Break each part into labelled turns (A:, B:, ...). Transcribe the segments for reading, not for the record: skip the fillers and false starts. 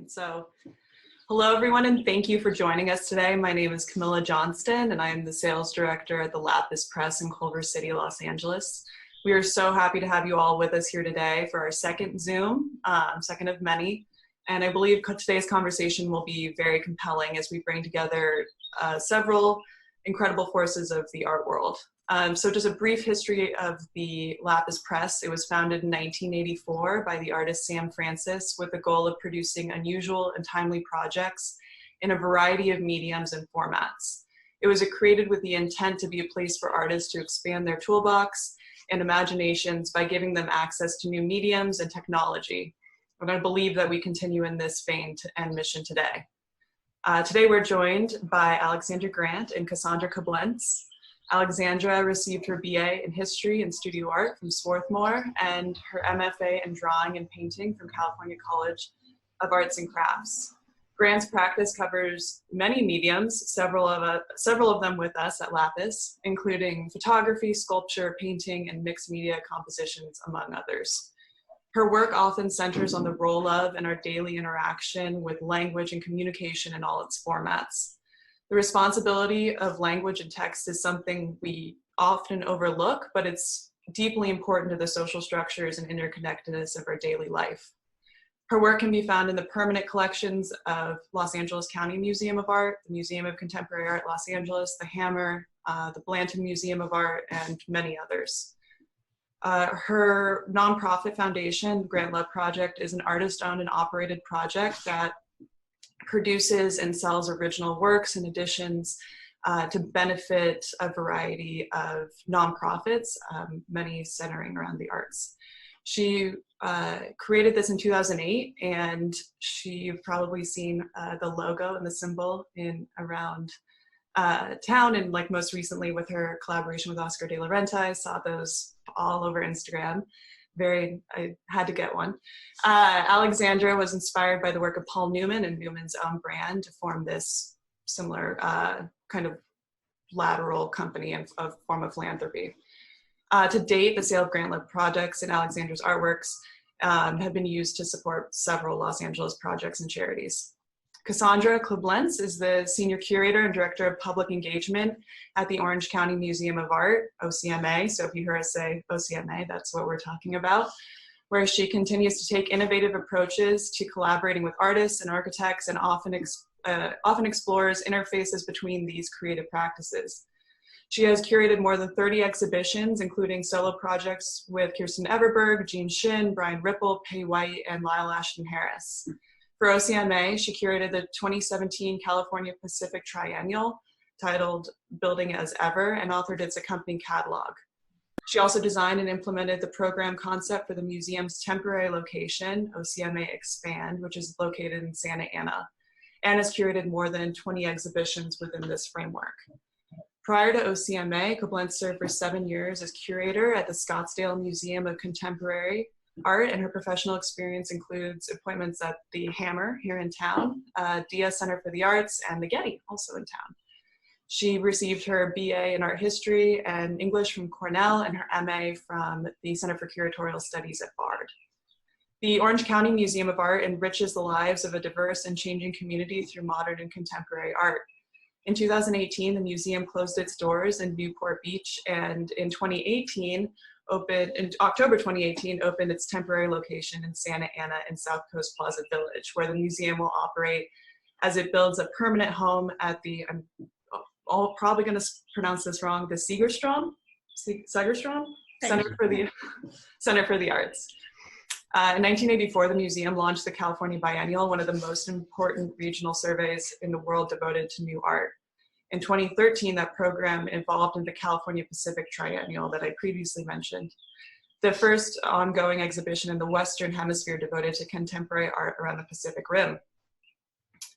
A: So, hello everyone, and thank you for joining us today. My name is Camilla Johnston, and I am the sales director at the Lapis Press in Culver City, Los Angeles. We are so happy to have you all with us here today for our second Zoom, second of many. And I believe today's conversation will be very compelling as we bring together several incredible forces of the art world. So just a brief history of the Lapis Press. It was founded in 1984 by the artist Sam Francis with the goal of producing unusual and timely projects in a variety of mediums and formats. It was created with the intent to be a place for artists to expand their toolbox and imaginations by giving them access to new mediums and technology. And I believe that we continue in this vein and mission today. Today we're joined by Alexandra Grant and Cassandra Coblentz. Alexandra received her BA in History and Studio Art from Swarthmore and her MFA in Drawing and Painting from California College of Arts and Crafts. Grant's practice covers many mediums, several of them with us at Lapis, including photography, sculpture, painting, and mixed media compositions, among others. Her work often centers on the role of and our daily interaction with language and communication in all its formats. The responsibility of language and text is something we often overlook, but it's deeply important to the social structures and interconnectedness of our daily life. Her work can be found in the permanent collections of Los Angeles County Museum of Art, the Museum of Contemporary Art Los Angeles, the Hammer, the Blanton Museum of Art, and many others. Her nonprofit foundation, Grant Love Project, is an artist-owned and operated project that produces and sells original works and editions to benefit a variety of nonprofits, many centering around the arts. She created this in 2008, and you've probably seen the logo and the symbol around town, and like most recently with her collaboration with Oscar de la Renta, I saw those all over Instagram. I had to get one. Alexandra was inspired by the work of Paul Newman and Newman's own brand to form this similar kind of lateral company of form of philanthropy. To date, the sale of Grant Love products and Alexandra's artworks have been used to support several Los Angeles projects and charities. Cassandra Coblentz is the Senior Curator and Director of Public Engagement at the Orange County Museum of Art, OCMA. So if you hear us say OCMA, that's what we're talking about, where she continues to take innovative approaches to collaborating with artists and architects and often explores interfaces between these creative practices. She has curated more than 30 exhibitions, including solo projects with Kirsten Everberg, Jean Shin, Brian Ripple, Pei White, and Lyle Ashton Harris. For OCMA, she curated the 2017 California Pacific Triennial titled Building as Ever and authored its accompanying catalog. She also designed and implemented the program concept for the museum's temporary location, OCMA Expand, which is located in Santa Ana, and has curated more than 20 exhibitions within this framework. Prior to OCMA, Coblentz served for 7 years as curator at the Scottsdale Museum of Contemporary Art, and her professional experience includes appointments at the Hammer here in town, Dia Center for the Arts, and the Getty, also in town. She received her BA in Art History and English from Cornell and her MA from the Center for Curatorial Studies at Bard. The Orange County Museum of Art enriches the lives of a diverse and changing community through modern and contemporary art. In 2018, the museum closed its doors in Newport Beach, and in October 2018, opened its temporary location in Santa Ana in South Coast Plaza Village, where the museum will operate as it builds a permanent home at the, I'm probably going to pronounce this wrong, the Segerstrom Center for the Arts. In 1984, the museum launched the California Biennial, one of the most important regional surveys in the world devoted to new art. In 2013, that program evolved into the California Pacific Triennial that I previously mentioned, the first ongoing exhibition in the Western Hemisphere devoted to contemporary art around the Pacific Rim.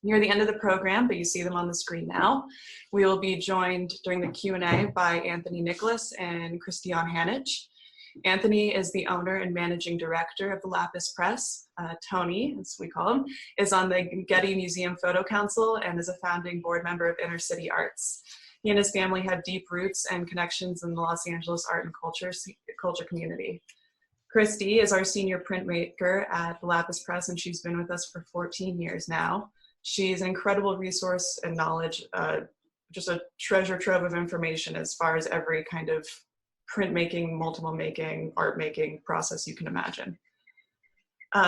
A: Near the end of the program, but you see them on the screen now, we will be joined during the Q&A by Anthony Nicholas and Christiane Hanich. Anthony is the owner and managing director of the Lapis Press. Tony, as we call him, is on the Getty Museum Photo Council and is a founding board member of Inner City Arts. He and his family have deep roots and connections in the Los Angeles art and culture community. Christy is our senior printmaker at the Lapis Press, and she's been with us for 14 years now. She's an incredible resource and knowledge, just a treasure trove of information as far as every kind of printmaking, multiple making, art making process you can imagine.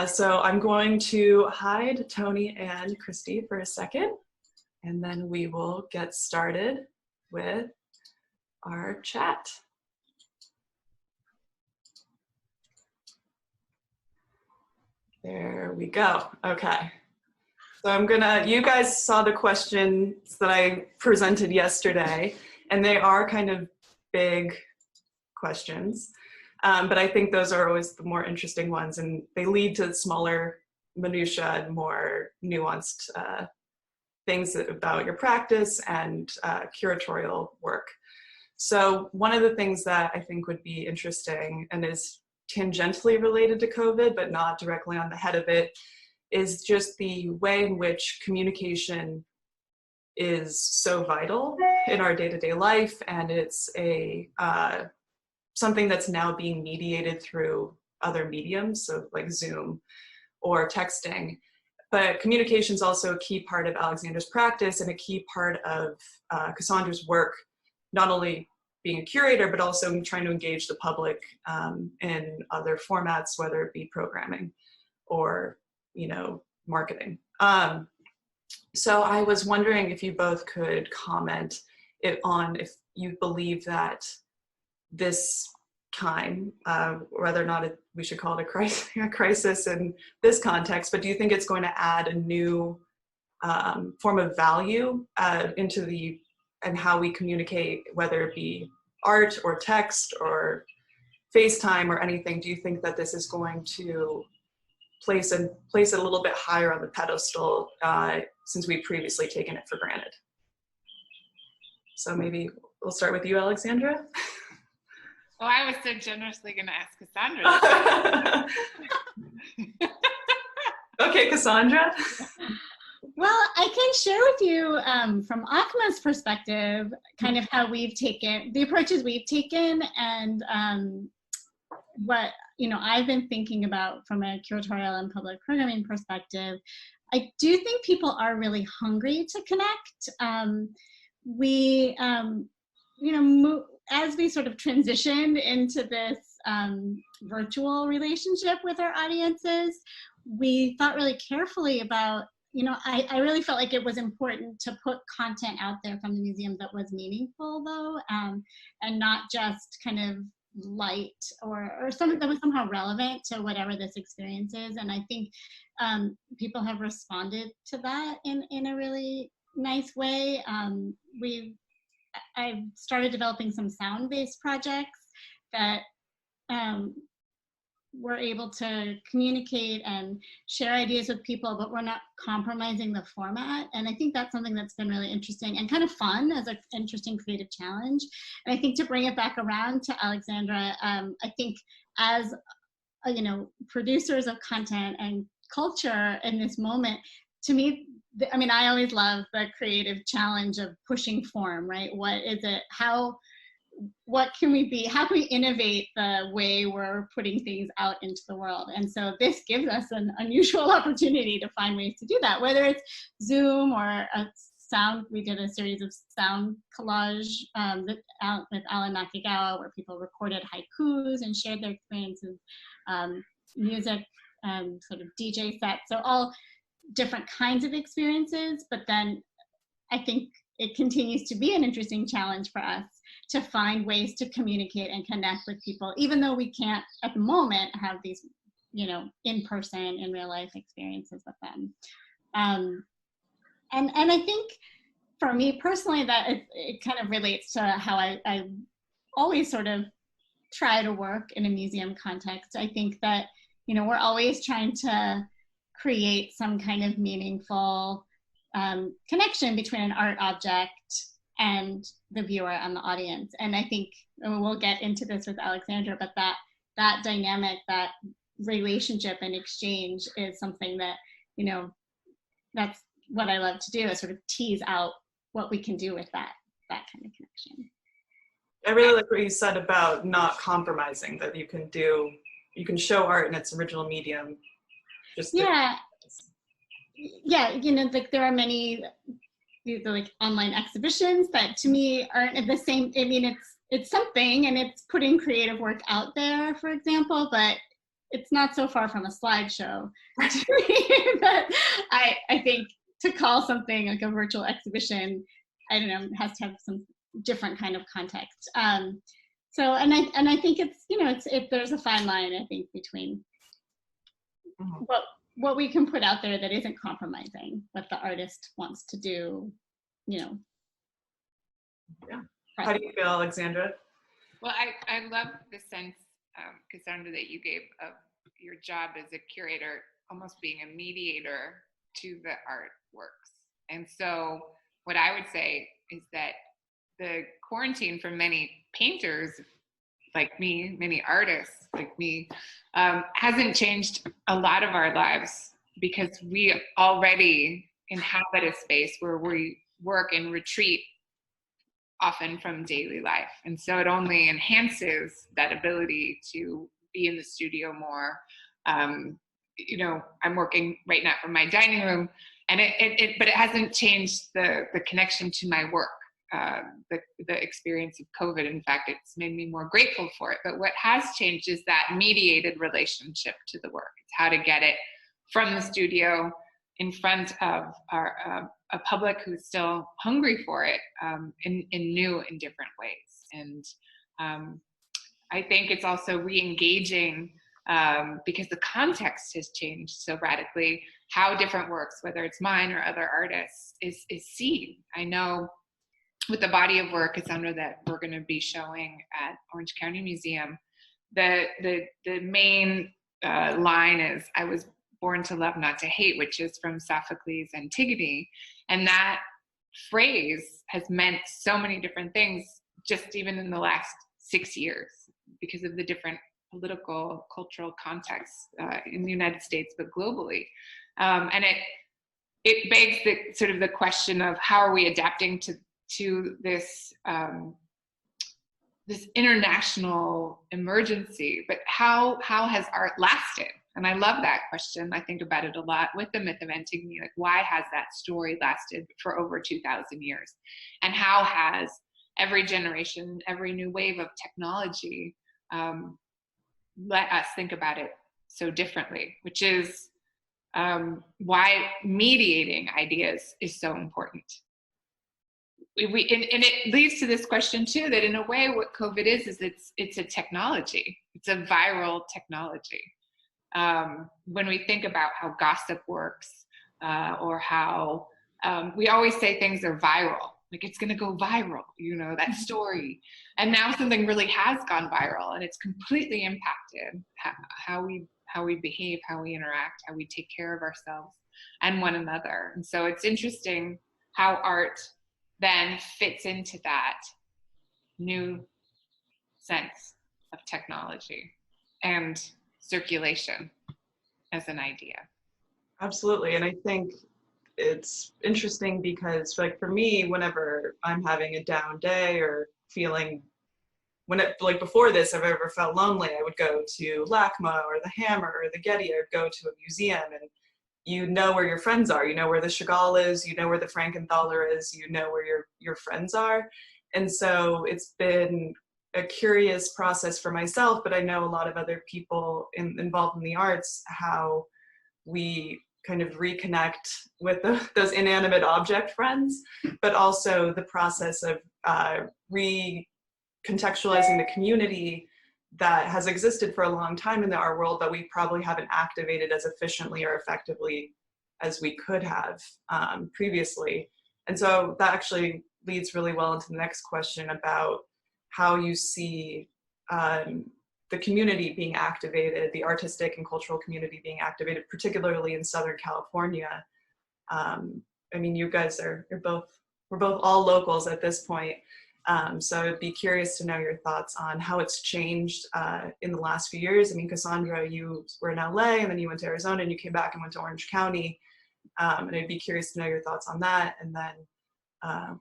A: So I'm going to hide Tony and Christy for a second, and then we will get started with our chat. There we go. Okay. So you guys saw the questions that I presented yesterday, and they are kind of big questions, but I think those are always the more interesting ones, and they lead to smaller minutia and more nuanced things about your practice and curatorial work. So one of the things that I think would be interesting and is tangentially related to COVID, but not directly on the head of it, is just the way in which communication is so vital in our day-to-day life, and it's something that's now being mediated through other mediums, so like Zoom or texting. But communication is also a key part of Alexandra's practice and a key part of Cassandra's work, not only being a curator, but also trying to engage the public in other formats, whether it be programming or marketing. So I was wondering if you both could comment on if you believe that this time, whether or not we should call it a crisis in this context, but do you think it's going to add a new form of value into and how we communicate, whether it be art or text or FaceTime or anything? Do you think that this is going to place it a little bit higher on the pedestal since we've previously taken it for granted? So maybe we'll start with you, Alexandra.
B: Oh, I was so generously going to ask Cassandra.
A: Okay, Cassandra.
C: Well, I can share with you from ACMA's perspective, kind of how we've taken, the approaches we've taken, and what I've been thinking about from a curatorial and public programming perspective. I do think people are really hungry to connect. As we sort of transitioned into this virtual relationship with our audiences, we thought really carefully about, I really felt like it was important to put content out there from the museum that was meaningful, though, and not just kind of light or something that was somehow relevant to whatever this experience is. And I think people have responded to that in a really nice way. I've started developing some sound-based projects that we're able to communicate and share ideas with people, but we're not compromising the format. And I think that's something that's been really interesting and kind of fun as an interesting creative challenge. And I think to bring it back around to Alexandra, I think as producers of content and culture in this moment, to me, I always love the creative challenge of pushing form, right? What is it? What can we be? How can we innovate the way we're putting things out into the world? And so this gives us an unusual opportunity to find ways to do that, whether it's Zoom or a sound. We did a series of sound collage with Alan Nakagawa, where people recorded haikus and shared their experiences, music, sort of DJ sets. So all different kinds of experiences, but then I think it continues to be an interesting challenge for us to find ways to communicate and connect with people, even though we can't at the moment have these, in-person, in real life experiences with them. And I think for me personally, that it kind of relates to how I always sort of try to work in a museum context. I think that, we're always trying to create some kind of meaningful connection between an art object and the viewer and the audience. And I think, and we'll get into this with Alexandra, but that dynamic, that relationship and exchange is something that, that's what I love to do, is sort of tease out what we can do with that kind of connection.
A: I really like what you said about not compromising, that you can do you can show art in its original medium. Just
C: yeah, you know, like there are many like online exhibitions that to me aren't the same. I mean, it's something, and it's putting creative work out there, for example, but it's not so far from a slideshow to me. But I think to call something like a virtual exhibition, I don't know, has to have some different kind of context. So, and I think it's, you know, there's a fine line, I think, between what we can put out there that isn't compromising what the artist wants to do, you know.
A: Yeah. How do you feel, Alexandra?
B: Well, I love the sense, Cassandra, that you gave of your job as a curator, almost being a mediator to the artworks. And so what I would say is that the quarantine for many painters like me, many artists like me, hasn't changed a lot of our lives, because we already inhabit a space where we work and retreat often from daily life. And so it only enhances that ability to be in the studio more. You know, I'm working right now from my dining room, and but it hasn't changed the connection to my work. The experience of COVID, in fact, it's made me more grateful for it. But what has changed is that mediated relationship to the work. It's how to get it from the studio in front of a public who's still hungry for it, in new and different ways. And I think it's also re-engaging, because the context has changed so radically, how different works, whether it's mine or other artists, is seen. I know with the body of work, Cassandra, that we're going to be showing at Orange County Museum, the main line is, "I was born to love, not to hate," which is from Sophocles' Antigone. And that phrase has meant so many different things, just even in the last 6 years, because of the different political, cultural contexts in the United States, but globally. And it begs the sort of the question of how are we adapting to this this international emergency, but how has art lasted? And I love that question. I think about it a lot with the myth of Antigone. Like, why has that story lasted for over 2,000 years? And how has every generation, every new wave of technology let us think about it so differently, which is why mediating ideas is so important. And it leads to this question too, that in a way what COVID is it's a technology. It's a viral technology. When we think about how gossip works, or how we always say things are viral, like it's going to go viral, you know, that story. And now something really has gone viral, and it's completely impacted how we behave, how we interact, how we take care of ourselves and one another. And so it's interesting how art then fits into that new sense of technology and circulation as an idea. Absolutely.
A: And I think it's interesting because, like, for me, whenever I'm having a down day or feeling, like before this, if I ever felt lonely, I would go to LACMA or the Hammer or the Getty. I would go to a museum, and you know where your friends are. You know where the Chagall is. You know where the Frankenthaler is. You know where your friends are. And so it's been a curious process for myself, but I know a lot of other people involved in the arts, how we kind of reconnect with those inanimate object friends, but also the process of recontextualizing the community that has existed for a long time in the art world, but we probably haven't activated as efficiently or effectively as we could have previously. And so that actually leads really well into the next question about how you see the community being activated, the artistic and cultural community being activated, particularly in Southern California. I mean, you guys we're both all locals at this point. So I'd be curious to know your thoughts on how it's changed in the last few years. I mean, Cassandra, you were in LA, and then you went to Arizona, and you came back and went to Orange County. And I'd be curious to know your thoughts on that. And then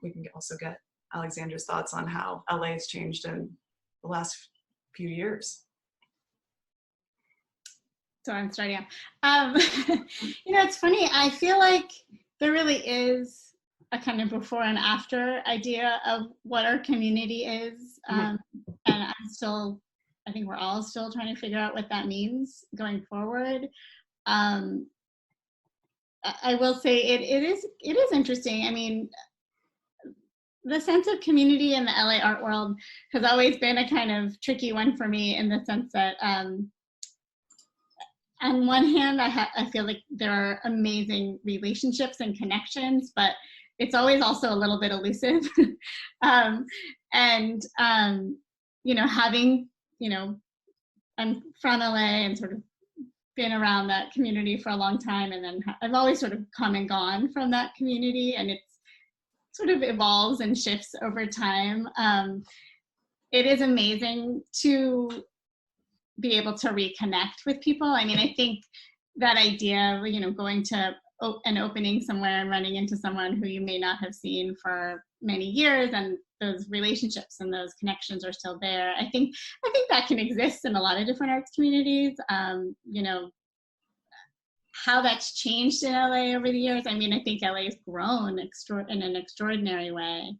A: we can also get Alexandra's thoughts on how LA has changed in the last few years.
C: So I'm starting off. It's funny. I feel like there really is a kind of before and after idea of what our community is. And I think we're all still trying to figure out what that means going forward. I will say it is interesting. I mean, the sense of community in the LA art world has always been a kind of tricky one for me, in the sense that on one hand, I feel like there are amazing relationships and connections, but it's always also a little bit elusive. Having, I'm from LA and sort of been around that community for a long time, and then I've always sort of come and gone from that community, and it's sort of evolves and shifts over time. It is amazing to be able to reconnect with people. I mean, I think that idea of, going to an opening somewhere and running into someone who you may not have seen for many years, and those relationships and those connections are still there. I think that can exist in a lot of different arts communities. How that's changed in LA over the years. I mean, I think LA has grown in an extraordinary way,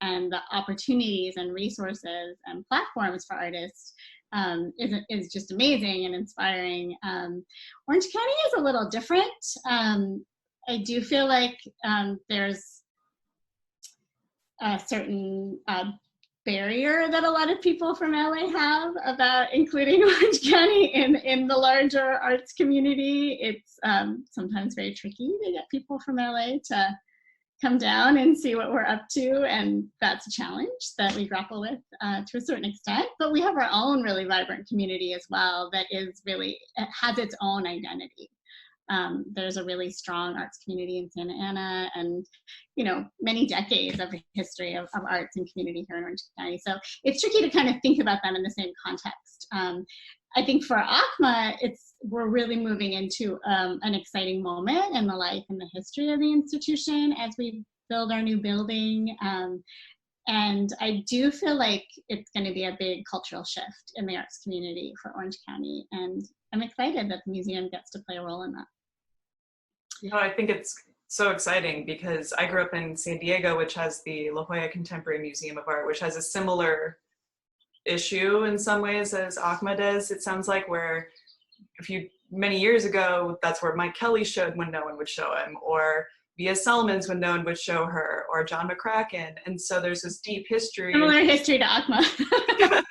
C: and the opportunities and resources and platforms for artists is just amazing and inspiring. Orange County is a little different. I do feel like there's a certain barrier that a lot of people from LA have about including Orange County in the larger arts community. It's sometimes very tricky to get people from LA to come down and see what we're up to, and that's a challenge that we grapple with to a certain extent. But we have our own really vibrant community as well that is really, it has its own identity. There's a really strong arts community in Santa Ana, and many decades of history of arts and community here in Orange County. So it's tricky to kind of think about them in the same context. I think for ACMA, we're really moving into an exciting moment in the life and the history of the institution as we build our new building. And I do feel like it's going to be a big cultural shift in the arts community for Orange County. And I'm excited that the museum gets to play a role in that.
A: I think it's so exciting because I grew up in San Diego, which has the La Jolla Contemporary Museum of Art, which has a similar issue in some ways as ACMA does. It sounds like, where many years ago, that's where Mike Kelly showed when no one would show him, or Via Selmans when no one would show her, or John McCracken. And so there's this deep history.
C: Similar history to ACMA.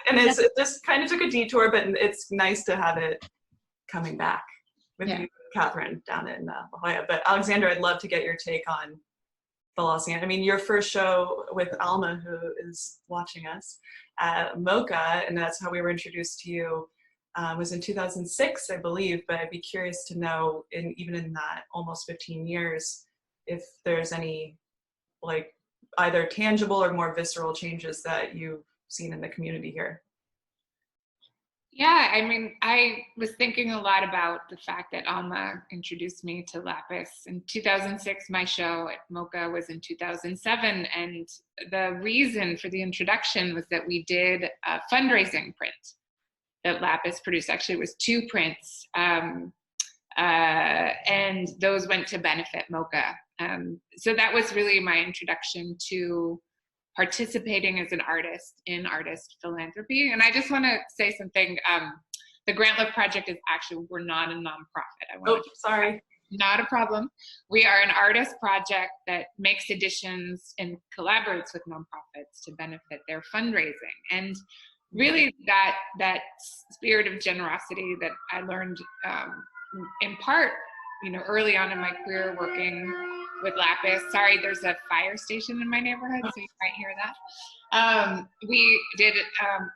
A: And it just kind of took a detour, but it's nice to have it coming back with you, Catherine, down in La Jolla. But Alexandra, I'd love to get your take on the Los Angeles. I mean, your first show with Alma, who is watching us, at MoCA, and that's how we were introduced to you, was in 2006, I believe. But I'd be curious to know, even in that almost 15 years, if there's any either tangible or more visceral changes that you've seen in the community here.
B: Yeah, I mean, I was thinking a lot about the fact that Alma introduced me to Lapis in 2006. My show at MoCA was in 2007. And the reason for the introduction was that we did a fundraising print that Lapis produced. Actually, it was 2 prints. And those went to benefit MoCA. So that was really my introduction to participating as an artist in artist philanthropy. And I just want to say something. The Grant Love Project is actually, we're not a nonprofit.
A: Sorry.
B: Not a problem. We are an artist project that makes editions and collaborates with nonprofits to benefit their fundraising. And really that spirit of generosity that I learned in part, early on in my career working with Lapis. Sorry, there's a fire station in my neighborhood, so you might hear that. We did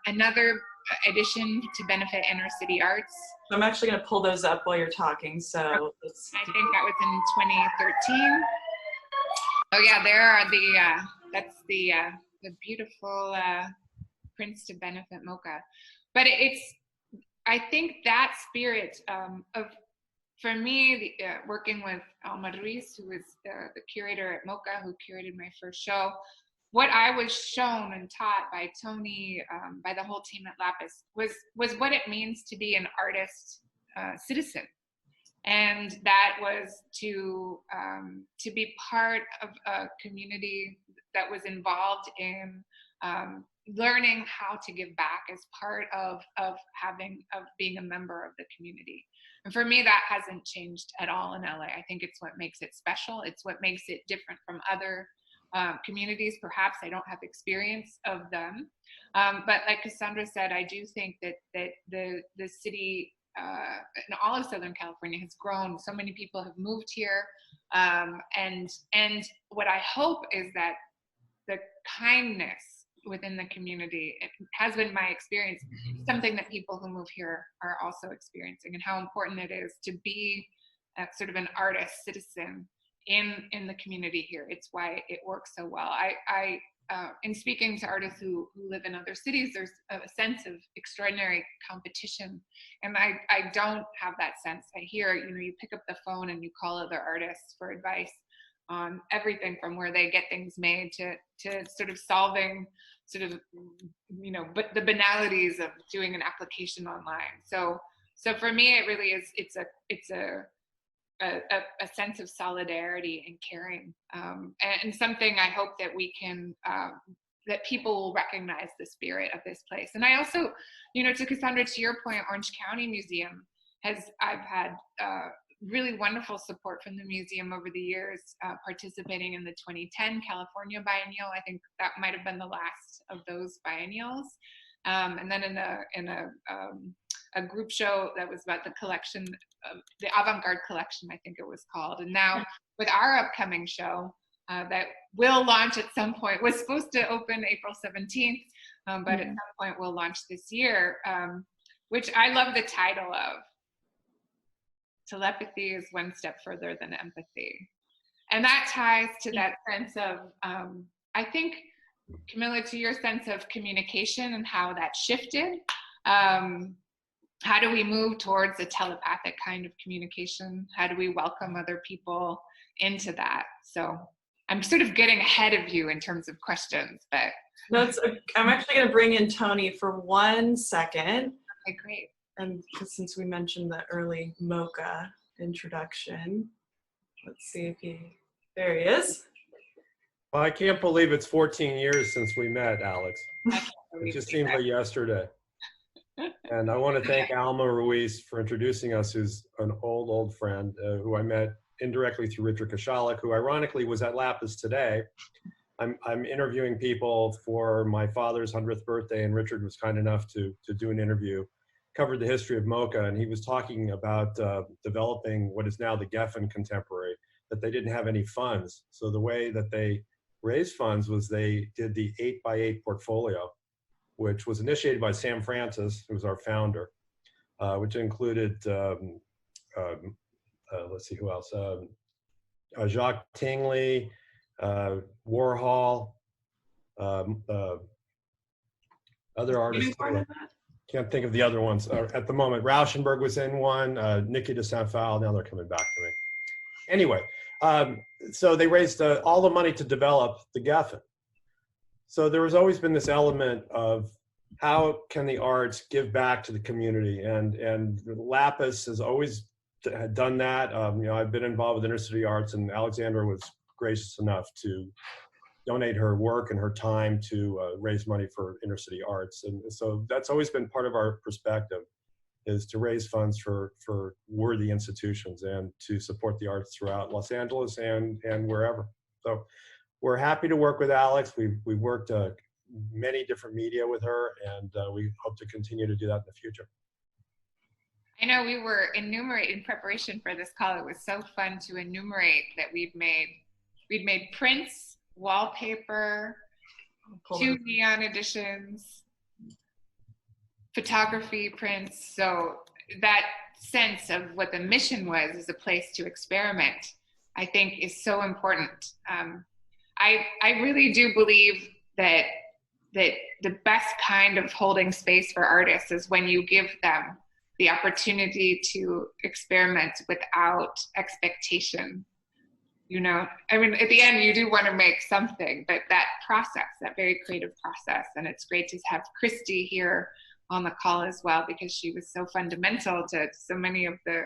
B: another edition to benefit inner city arts.
A: I'm actually going to pull those up while you're talking. So
B: I think that was in 2013. Oh yeah, there are that's the beautiful prints to benefit MoCA. But I think that spirit of, for me, working with Alma Ruiz, who was the curator at MoCA, who curated my first show, what I was shown and taught by Tony, by the whole team at Lapis, was what it means to be an artist citizen. And that was to be part of a community that was involved in learning how to give back as part of being a member of the community. And for me, that hasn't changed at all in LA. I think it's what makes it special. It's what makes it different from other communities. Perhaps I don't have experience of them, but like Cassandra said, I do think that the city and all of Southern California has grown. So many people have moved here, and what I hope is that the kindness within the community, it has been my experience, something that people who move here are also experiencing, and how important it is to be sort of an artist citizen in the community here. It's why it works so well. In speaking to artists who live in other cities, there's a sense of extraordinary competition, and I don't have that sense. I hear, you pick up the phone and you call other artists for advice on everything from where they get things made to sort of solving but the banalities of doing an application online. So for me, it really is, it's a sense of solidarity and caring, and something I hope that we can, that people will recognize the spirit of this place. And I also, to Cassandra, to your point, Orange County Museum I've had really wonderful support from the museum over the years, participating in the 2010 California Biennial. I think that might have been the last of those biennials. And then in a group show that was about the collection, the avant-garde collection, I think it was called. And now with our upcoming show that will launch at some point, was supposed to open April 17th, but at some point will launch this year, which I love the title of. Telepathy is one step further than empathy. And that ties to that sense of, I think, Camilla, to your sense of communication and how that shifted. How do we move towards a telepathic kind of communication? How do we welcome other people into that? So I'm sort of getting ahead of you in terms of questions, but.
A: I'm actually going to bring in Tony for 1 second.
B: Okay, great.
A: And since we mentioned the early MoCA introduction, let's see if there he is.
D: Well, I can't believe it's 14 years since we met, Alex. It just seems like yesterday. And I want to thank Alma Ruiz for introducing us, who's an old friend who I met indirectly through Richard Kashalik, who ironically was at Lapis today. I'm interviewing people for my father's 100th birthday, and Richard was kind enough to do an interview, covered the history of MoCA, and he was talking about developing what is now the Geffen Contemporary, that they didn't have any funds. So the way that they raised funds was they did the 8x8 portfolio, which was initiated by Sam Francis, who was our founder, which included, let's see who else, Jacques Tingley, Warhol, other artists. Can't think of the other ones at the moment. Rauschenberg was in one, Nikki de Saint-Phal, now they're coming back to me. Anyway, so they raised all the money to develop the Geffen. So there has always been this element of how can the arts give back to the community, and Lapis has always done that. I've been involved with intercity arts, and Alexandra was gracious enough to donate her work and her time to raise money for intercity arts. And so that's always been part of our perspective, is to raise funds for worthy institutions and to support the arts throughout Los Angeles and wherever. So we're happy to work with Alex. We've worked many different media with her, and we hope to continue to do that in the future.
B: I know we were enumerating in preparation for this call. It was so fun to enumerate that we'd made prints, wallpaper, 2 neon editions, photography prints. So that sense of what the mission was as a place to experiment, I think, is so important. I really do believe that the best kind of holding space for artists is when you give them the opportunity to experiment without expectation. I mean, at the end, you do want to make something, but that process, that very creative process, and it's great to have Christy here on the call as well, because she was so fundamental to so many of the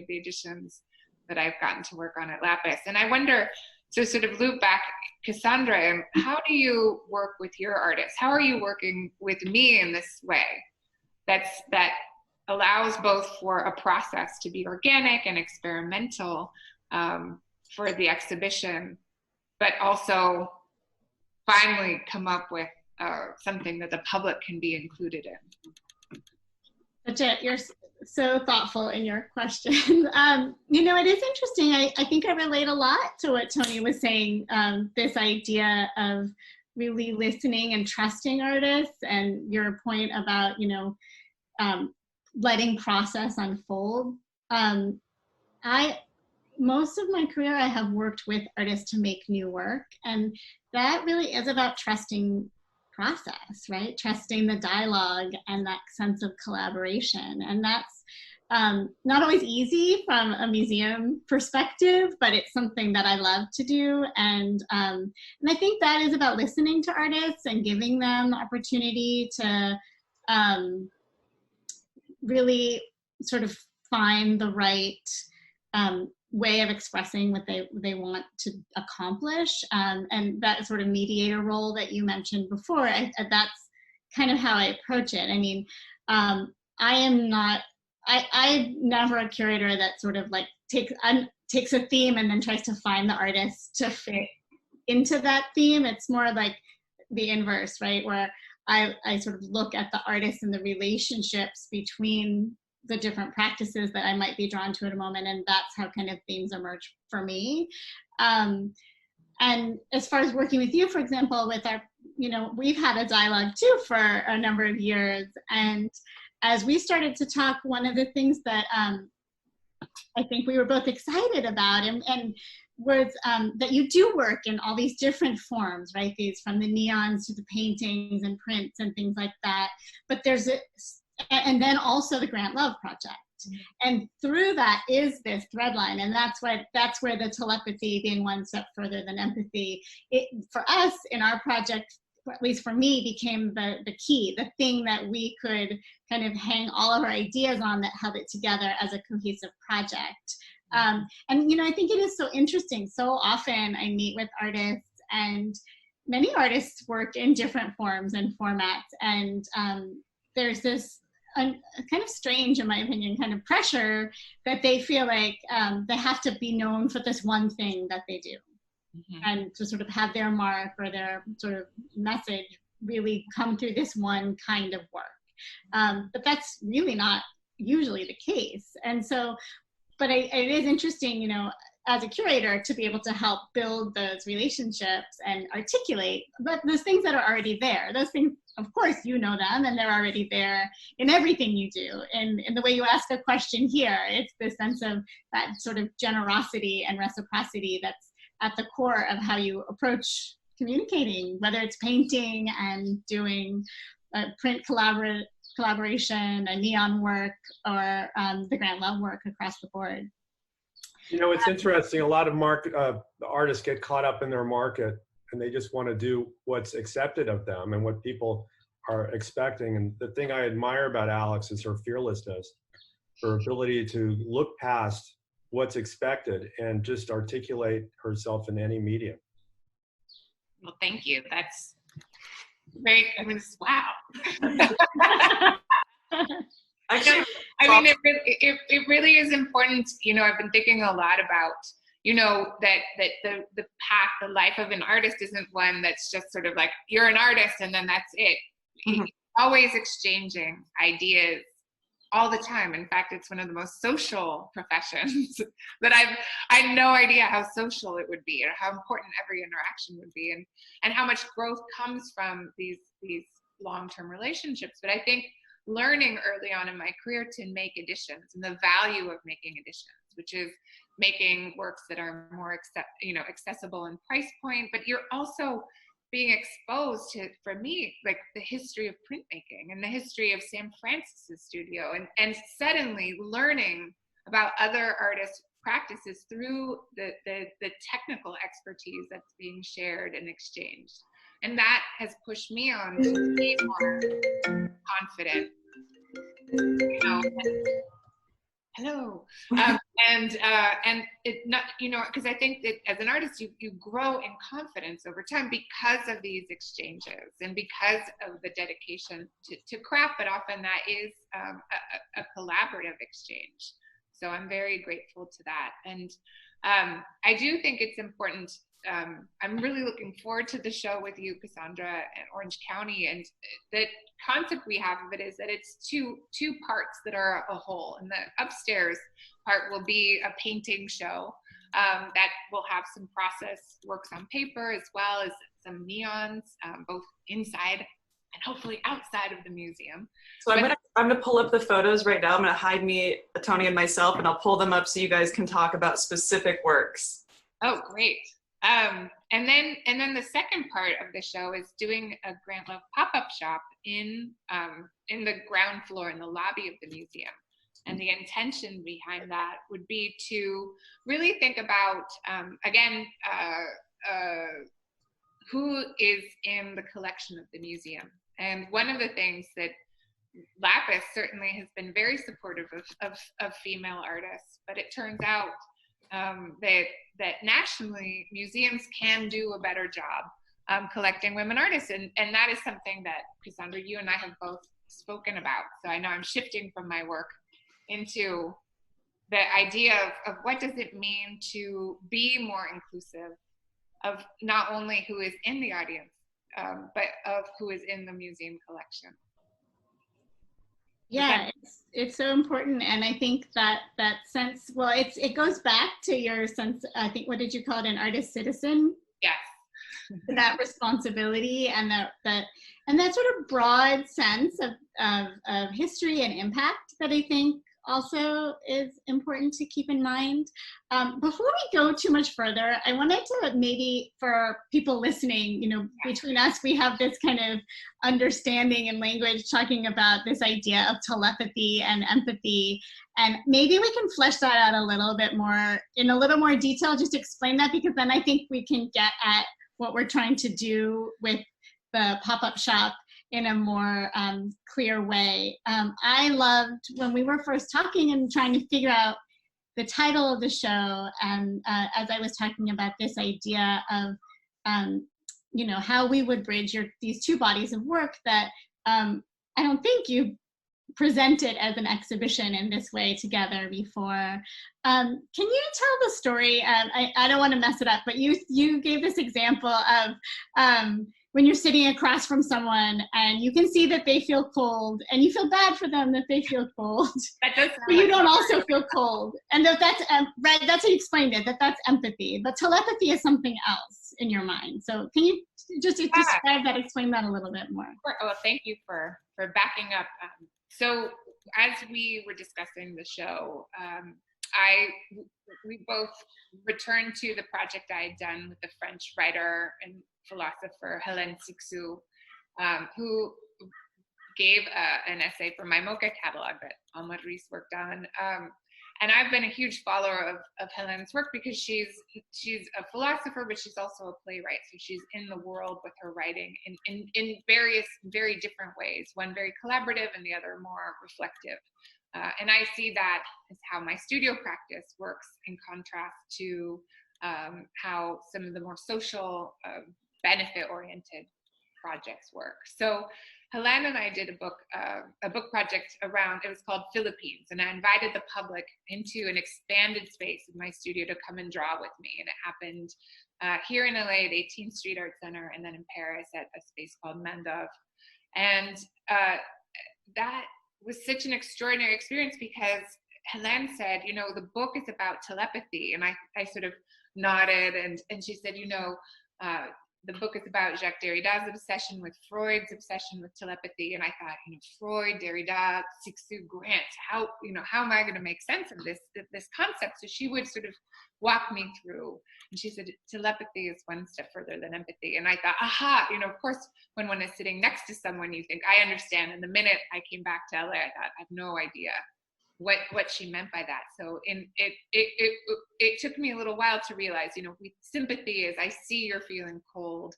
B: editions that I've gotten to work on at Lapis. And I wonder, so sort of loop back, Cassandra, how do you work with your artists? How are you working with me in this way that allows both for a process to be organic and experimental for the exhibition, but also finally come up with something that the public can be included in?
C: Jet, you're so thoughtful in your question. You know, it is interesting. I think I relate a lot to what Tony was saying, this idea of really listening and trusting artists, and your point about, you know, letting process unfold. Most of my career, I have worked with artists to make new work, and that really is about trusting process, right? Trusting the dialogue and that sense of collaboration. And that's not always easy from a museum perspective, but it's something that I love to do. And I think that is about listening to artists and giving them the opportunity to really sort of find the right way of expressing what they want to accomplish, and that sort of mediator role that you mentioned before, that's kind of how I approach it. I mean, I'm never a curator that sort of like takes a theme and then tries to find the artist to fit into that theme. It's more like the inverse, right? Where I sort of look at the artist and the relationships between the different practices that I might be drawn to at a moment, and that's how kind of themes emerge for me. And as far as working with you, for example, with our, you know, we've had a dialogue too for a number of years, and as we started to talk, one of the things that I think we were both excited about and was that you do work in all these different forms, right? These, from the neons to the paintings and prints and things like that, but there's and then also the Grant Love Project. And through that is this thread line. And that's where the telepathy, being one step further than empathy, for us in our project, at least for me, became the key, the thing that we could kind of hang all of our ideas on that held it together as a cohesive project. And, you know, I think it is so interesting. So often I meet with artists, and many artists work in different forms and formats. And there's this kind of strange, in my opinion, kind of pressure that they feel like they have to be known for this one thing that they do. Mm-hmm. And to sort of have their mark or their sort of message really come through this one kind of work. But that's really not usually the case. And so, but it is interesting, you know, as a curator, to be able to help build those relationships and articulate those things that are already there. Those things, of course, you know them, and they're already there in everything you do. And in the way you ask a question here, it's the sense of that sort of generosity and reciprocity that's at the core of how you approach communicating, whether it's painting and doing print collaboration, a neon work, or the Grant Love work across the board.
D: You know, it's interesting. A lot of artists get caught up in their market, and they just want to do what's accepted of them and what people are expecting. And the thing I admire about Alex is her fearlessness, her ability to look past what's expected and just articulate herself in any medium.
B: Well, thank you. That's very, I mean, wow. I mean, it really is important. You know, I've been thinking a lot about, you know, that the path, the life of an artist isn't one that's just sort of like, you're an artist and then that's it. Mm-hmm. Always exchanging ideas all the time. In fact, it's one of the most social professions that I had no idea how social it would be, or how important every interaction would be, and how much growth comes from these long-term relationships. But I think learning early on in my career to make editions, and the value of making editions, which is making works that are more accessible in price point, but you're also being exposed to, for me, like the history of printmaking and the history of Sam Francis's studio, and suddenly learning about other artists' practices through the technical expertise that's being shared and exchanged. And that has pushed me on to be more confident, you know, hello. And it not, you know, because I think that as an artist, you grow in confidence over time because of these exchanges and because of the dedication to craft, but often that is a collaborative exchange. So I'm very grateful to that. And I do think it's important. I'm really looking forward to the show with you, Cassandra, and Orange County. And the concept we have of it is that it's two parts that are a whole. And the upstairs part will be a painting show that will have some process works on paper, as well as some neons, both inside and hopefully outside of the museum.
A: So I'm gonna pull up the photos right now. I'm gonna hide me, Tony, and myself, and I'll pull them up so you guys can talk about specific works.
B: Oh, great. And then the second part of the show is doing a Grant Love pop-up shop in the ground floor in the lobby of the museum. And the intention behind that would be to really think about, again, who is in the collection of the museum. And one of the things that Lapis certainly has been very supportive of female artists, but it turns out that nationally museums can do a better job collecting women artists, and that is something that, Cassandra, you and I have both spoken about. So I know I'm shifting from my work into the idea of what does it mean to be more inclusive of not only who is in the audience, but of who is in the museum collection.
C: Yeah, it's so important, and I think that sense, well, it goes back to your sense, I think, what did you call it, an artist citizen?
B: Yes.
C: That responsibility and that sort of broad sense of history and impact that I think also is important to keep in mind. Before we go too much further, I wanted to maybe, for people listening, you know, between us, we have this kind of understanding and language talking about this idea of telepathy and empathy. And maybe we can flesh that out a little bit more, in a little more detail, just explain that, because then I think we can get at what we're trying to do with the pop-up shop in a more clear way. I loved when we were first talking and trying to figure out the title of the show, and as I was talking about this idea of, you know, how we would bridge these two bodies of work that I don't think you presented as an exhibition in this way together before. Can you tell the story? I don't want to mess it up, but you gave this example of when you're sitting across from someone and you can see that they feel cold and you feel bad for them that they feel cold, but you don't also feel cold. And that's right, that's how you explained it, that's empathy. But telepathy is something else in your mind. So can you just describe that, explain that a little bit more?
B: Oh, thank you for backing up. So as we were discussing the show, we both returned to the project I had done with the French writer and philosopher Hélène Cixous, who gave an essay for my MoCA catalog that Alma Reese worked on. And I've been a huge follower of Hélène's work because she's a philosopher, but she's also a playwright. So she's in the world with her writing in various, very different ways, one very collaborative and the other more reflective. And I see that as how my studio practice works in contrast to how some of the more social, benefit-oriented projects work. So Hélène and I did a book project around, it was called Philippines, and I invited the public into an expanded space in my studio to come and draw with me. And it happened here in LA at 18th Street Art Center, and then in Paris at a space called Mandov. And that was such an extraordinary experience because Hélène said, you know, the book is about telepathy. And I sort of nodded, and she said, you know, the book is about Jacques Derrida's obsession with Freud's obsession with telepathy. And I thought, you know, Freud, Derrida, Cixous, Grant, how am I going to make sense of this concept? So she would sort of walk me through, and she said, telepathy is one step further than empathy. And I thought, aha, you know, of course, when one is sitting next to someone, you think, I understand. And the minute I came back to LA, I thought, I have no idea what she meant by that. So it took me a little while to realize, you know, sympathy is, I see you're feeling cold.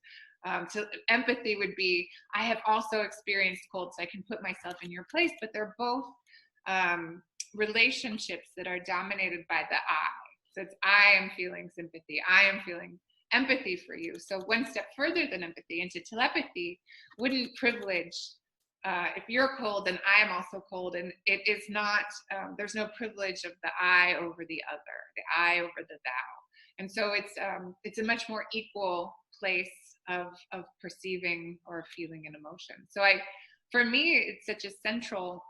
B: So empathy would be, I have also experienced cold, so I can put myself in your place, but they're both relationships that are dominated by the I. So it's, I am feeling sympathy, I am feeling empathy for you. So one step further than empathy into telepathy wouldn't privilege, if you're cold, then I am also cold. And it is not, there's no privilege of the I over the other, the I over the thou. And so it's a much more equal place of perceiving or feeling an emotion. So for me, it's such a central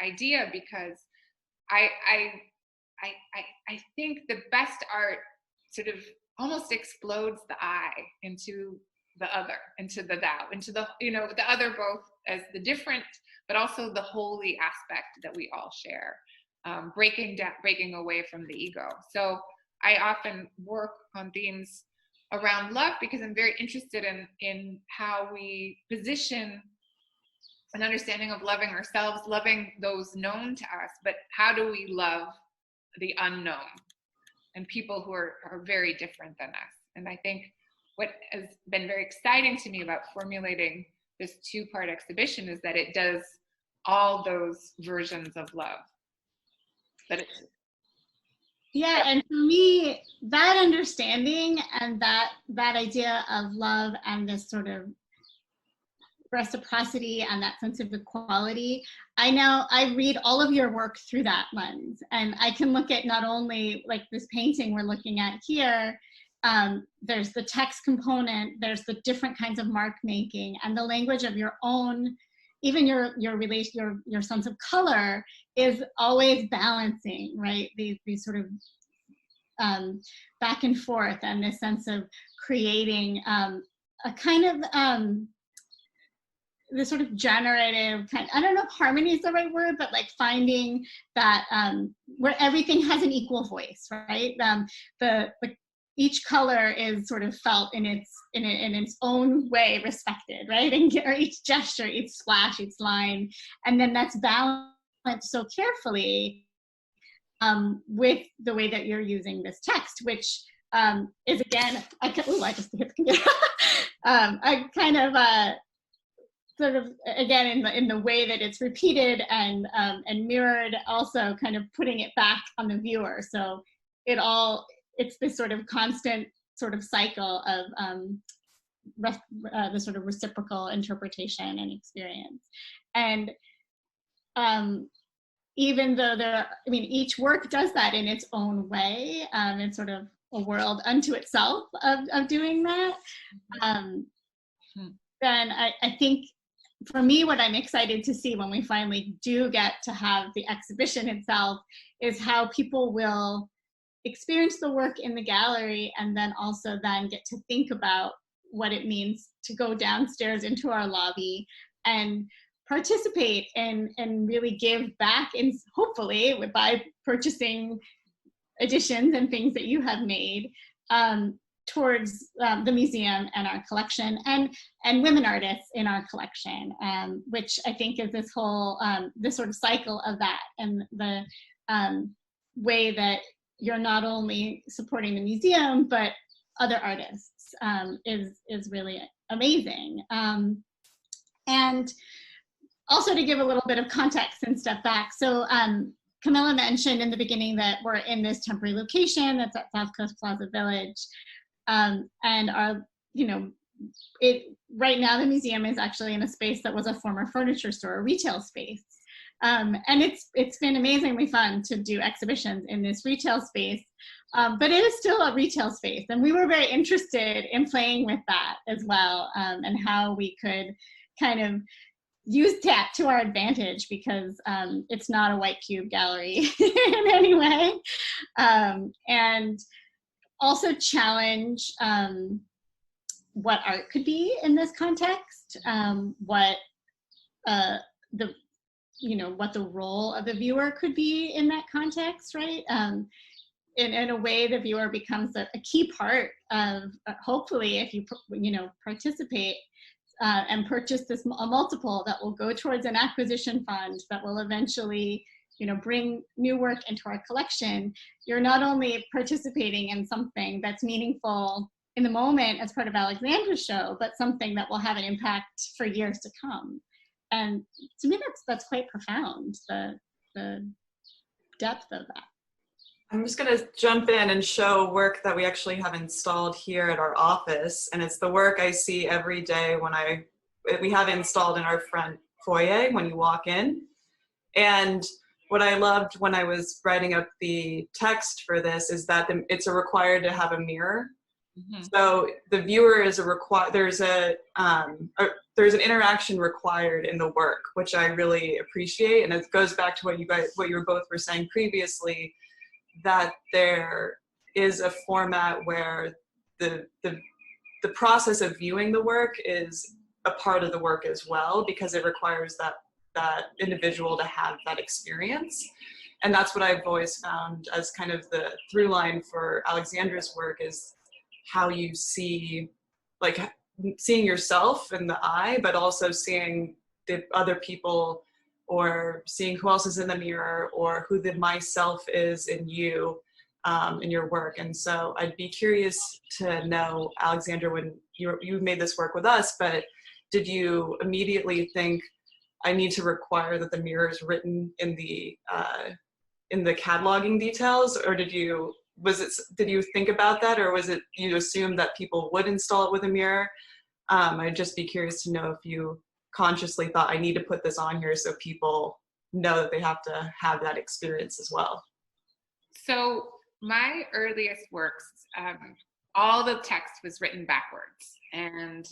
B: idea, because I think the best art sort of almost explodes the I into the other, into the thou, into the, the other, both as the different, but also the holy aspect that we all share, breaking away from the ego. So I often work on themes around love, because I'm very interested in how we position an understanding of loving ourselves, loving those known to us, but how do we love the unknown and people who are very different than us? And I think what has been very exciting to me about formulating this 2-part exhibition is that it does all those versions of love.
C: Yeah, and for me, that understanding and that idea of love and this sort of reciprocity and that sense of equality, I read all of your work through that lens. And I can look at not only like this painting we're looking at here, there's the text component, there's the different kinds of mark making, and the language of your own, even your relation, your sense of color is always balancing, right? These sort of back and forth, and this sense of creating a kind of this sort of generative kind, I don't know if harmony is the right word, but like finding that where everything has an equal voice, right? Each color is sort of felt in its own way, respected, right? And or each gesture, each splash, each line, and then that's balanced so carefully with the way that you're using this text, which is again, I just hit the computer. I kind of sort of again in the way that it's repeated and mirrored, also kind of putting it back on the viewer. So it's this sort of constant sort of cycle of the sort of reciprocal interpretation and experience. And even though each work does that in its own way, it's sort of a world unto itself of doing that. Then I think for me, what I'm excited to see when we finally do get to have the exhibition itself is how people will experience the work in the gallery, and then also then get to think about what it means to go downstairs into our lobby and participate and really give back, and hopefully by purchasing editions and things that you have made towards the museum and our collection, and women artists in our collection, which I think is this whole this sort of cycle of that, and the way that you're not only supporting the museum but other artists is really amazing. And also, to give a little bit of context and step back, so Camilla mentioned in the beginning that we're in this temporary location that's at South Coast Plaza Village, and our, right now the museum is actually in a space that was a former furniture store, a retail space, and it's been amazingly fun to do exhibitions in this retail space, but it is still a retail space, and we were very interested in playing with that as well, and how we could kind of use that to our advantage, because it's not a white cube gallery in any way, and also challenge what art could be in this context, what the role of the viewer could be in that context, right? In a way, the viewer becomes a key part of, hopefully, if you participate and purchase a multiple that will go towards an acquisition fund that will eventually bring new work into our collection, you're not only participating in something that's meaningful in the moment as part of Alexandra's show, but something that will have an impact for years to come. And to me, that's quite profound, the depth of that.
A: I'm just going to jump in and show work that we actually have installed here at our office. And it's the work I see every day when we have it installed in our front foyer when you walk in. And what I loved when I was writing up the text for this is that it's required to have a mirror. Mm-hmm. So the viewer is there's an interaction required in the work, which I really appreciate. And it goes back to what you both were saying previously, that there is a format where the process of viewing the work is a part of the work as well, because it requires that individual to have that experience. And that's what I've always found as kind of the through line for Alexandra's work, is how you see, like seeing yourself in the eye, but also seeing the other people, or seeing who else is in the mirror, or who the myself is in you, in your work. And so I'd be curious to know, Alexandra, when you made this work with us, but did you immediately think, I need to require that the mirror is written in the cataloging details, or did you think about that, or was it you assumed that people would install it with a mirror? I'd just be curious to know if you consciously thought, I need to put this on here so people know that they have to have that experience as well.
B: So my earliest works, all the text was written backwards. And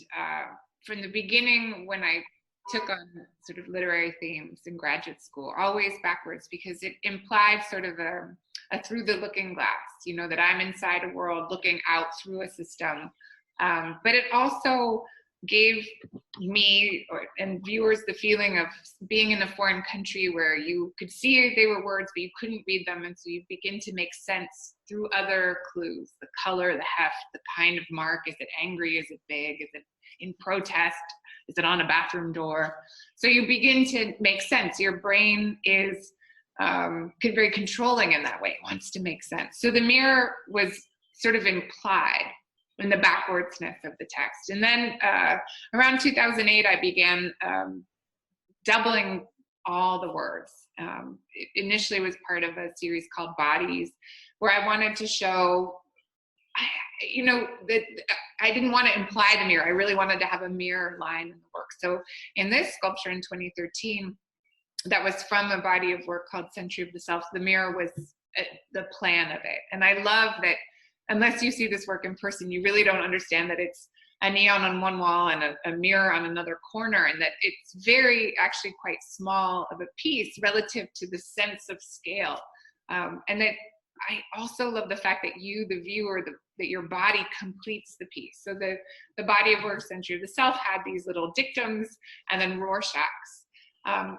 B: from the beginning, when I took on sort of literary themes in graduate school, always backwards, because it implied sort of a through the looking glass, that I'm inside a world looking out through a system. But it also gave me and viewers the feeling of being in a foreign country where you could see they were words, but you couldn't read them. And so you begin to make sense through other clues, the color, the heft, the kind of mark. Is it angry? Is it big? Is it in protest? Is it on a bathroom door? So you begin to make sense. Your brain is very controlling in that way. It wants to make sense. So the mirror was sort of implied in the backwardsness of the text. And then around 2008, I began doubling all the words. It initially was part of a series called Bodies, where I wanted to show, that I didn't want to imply the mirror. I really wanted to have a mirror line in the work. So in this sculpture in 2013, that was from a body of work called Century of the Self, the mirror was the plan of it. And I love that unless you see this work in person, you really don't understand that it's a neon on one wall and a mirror on another corner, and that it's actually quite small of a piece relative to the sense of scale. And that I also love the fact that you, the viewer, that your body completes the piece. So the body of work, Century of the Self, had these little dictums and then Rorschachs.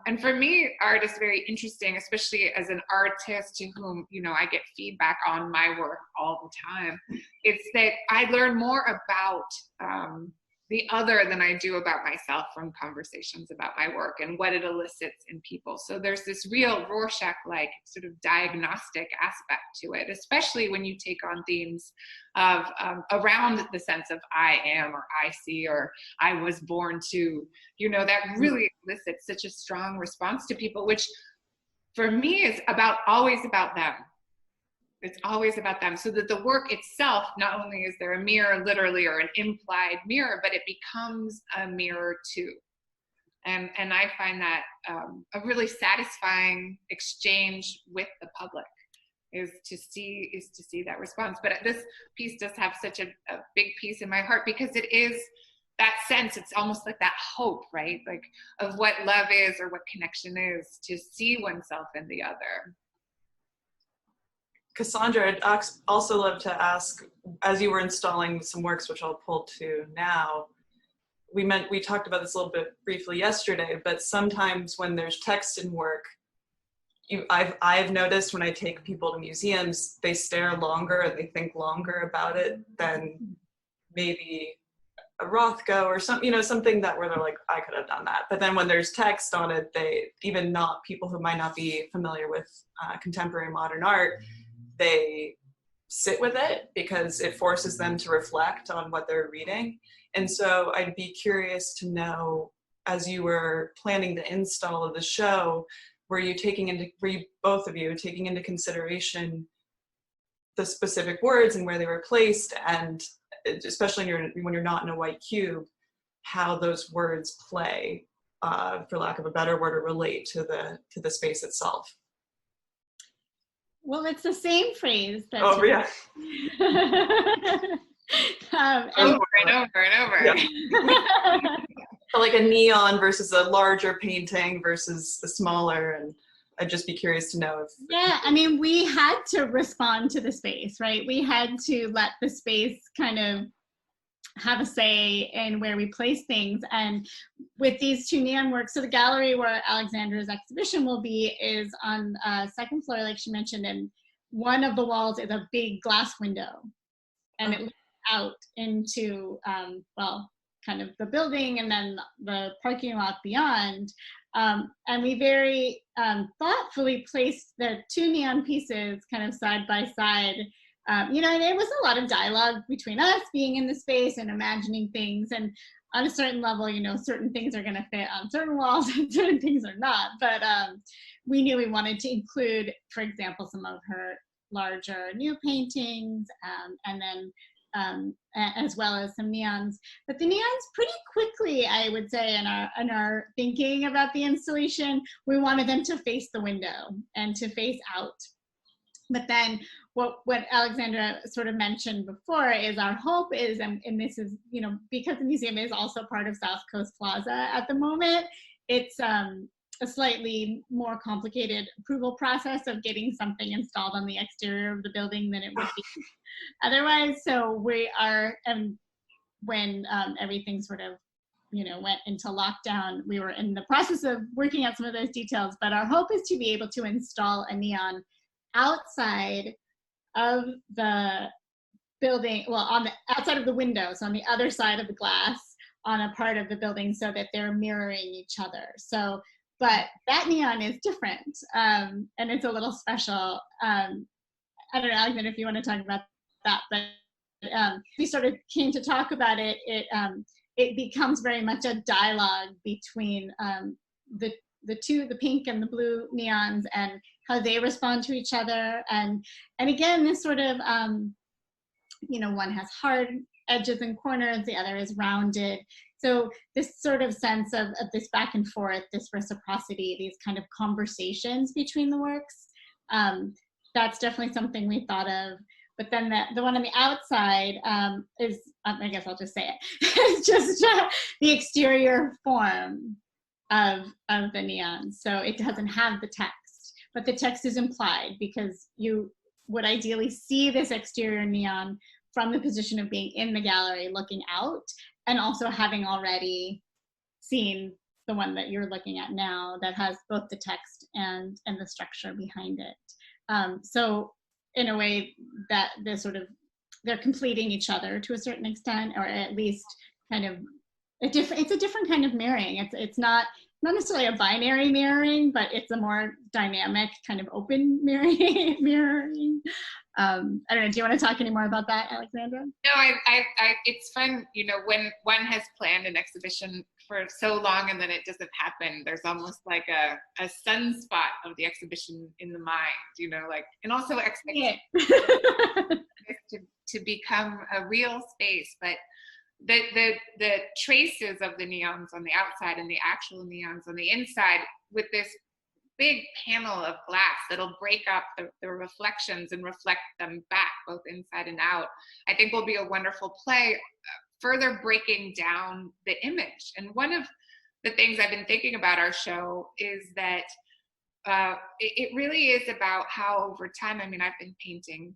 B: And for me, art is very interesting, especially as an artist to whom, I get feedback on my work all the time. It's that I learn more about the other than I do about myself from conversations about my work and what it elicits in people. So there's this real Rorschach-like sort of diagnostic aspect to it, especially when you take on themes of around the sense of I am, or I see, or I was born to, that really elicits such a strong response to people, which for me is always about them. It's always about them, so that the work itself, not only is there a mirror literally or an implied mirror, but it becomes a mirror too. And I find that a really satisfying exchange with the public is to see that response. But this piece does have such a big piece in my heart, because it is that sense, it's almost like that hope, right? Like of what love is or what connection is, to see oneself in the other.
A: Cassandra, I'd also love to ask, as you were installing some works, which I'll pull to now, we talked about this a little bit briefly yesterday, but sometimes when there's text in work, I've noticed when I take people to museums, they stare longer and they think longer about it than maybe a Rothko or something that where they're like, I could have done that. But then when there's text on it, people who might not be familiar with contemporary modern art, they sit with it because it forces them to reflect on what they're reading. And so I'd be curious to know, as you were planning the install of the show, were you both of you taking into consideration the specific words and where they were placed, and especially when you're not in a white cube, how those words play, for lack of a better word, or relate to the space itself?
C: Well, it's the same phrase.
A: Oh, yeah.
B: Over and over and over.
A: Yeah. Like a neon versus a larger painting versus the smaller, and I'd just be curious to know if...
C: Yeah, I mean, we had to respond to the space, right? We had to let the space kind of have a say in where we place things. And with these two neon works, so the gallery where Alexandra's exhibition will be is on second floor, like she mentioned, and one of the walls is a big glass window, and it looks out into, well, kind of the building and then the parking lot beyond. And we very thoughtfully placed the two neon pieces kind of side by side. You know, and it was a lot of dialogue between us being in the space and imagining things. And on a certain level, you know, certain things are going to fit on certain walls and certain things are not. But we knew we wanted to include, for example, some of her larger new paintings, and then as well as some neons. But the neons pretty quickly, I would say, in our thinking about the installation, we wanted them to face the window and to face out. But then what Alexandra sort of mentioned before is our hope is, and this is, you know, because the museum is also part of South Coast Plaza at the moment, it's a slightly more complicated approval process of getting something installed on the exterior of the building than it would be otherwise. So we are, when everything sort of, you know, went into lockdown, we were in the process of working out some of those details, but our hope is to be able to install a neon outside of the building, well, on the outside of the window, so on the other side of the glass on a part of the building, so that they're mirroring each other. So, but that neon is different, and it's a little special. I don't know, Alexandra, if you want to talk about that, but we sort of came to talk about it. It becomes very much a dialogue between the pink and the blue neons, and how they respond to each other. And again, this sort of, you know, one has hard edges and corners, the other is rounded. So this sort of sense of this back and forth, this reciprocity, these kind of conversations between the works, that's definitely something we thought of. But then the one on the outside is, I guess I'll just say it, it's just the exterior form of the neon. So it doesn't have the text, but the text is implied because you would ideally see this exterior neon from the position of being in the gallery looking out, and also having already seen the one that you're looking at now that has both the text and the structure behind it. So in a way that they're completing each other to a certain extent, or at least kind of it's a different kind of mirroring. It's not necessarily a binary mirroring, but it's a more dynamic kind of open mirroring. I don't know, do you want to talk any more about that, Alexandra?
B: No, it's fun, you know, when one has planned an exhibition for so long and then it doesn't happen, there's almost like a sunspot of the exhibition in the mind, you know, like, and also expectation to become a real space. But the traces of the neons on the outside and the actual neons on the inside, with this big panel of glass that'll break up the reflections and reflect them back both inside and out, I think will be a wonderful play, further breaking down the image. And one of the things I've been thinking about our show is that it really is about how over time, I mean, I've been painting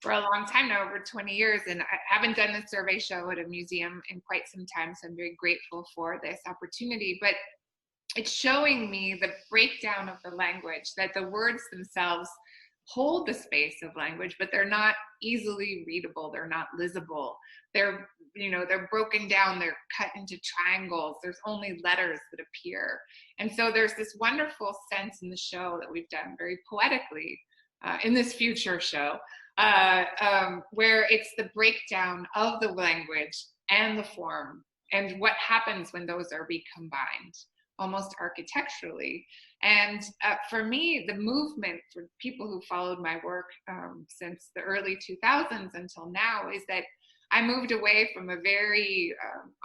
B: for a long time now, over 20 years, and I haven't done a survey show at a museum in quite some time, so I'm very grateful for this opportunity. But it's showing me the breakdown of the language, that the words themselves hold the space of language, but they're not easily readable, they're not lisible. They're, you know, they're broken down, they're cut into triangles, there's only letters that appear. And so there's this wonderful sense in the show that we've done very poetically in this future show where it's the breakdown of the language and the form and what happens when those are recombined, almost architecturally. And for me, the movement for people who followed my work since the early 2000s until now is that I moved away from a very,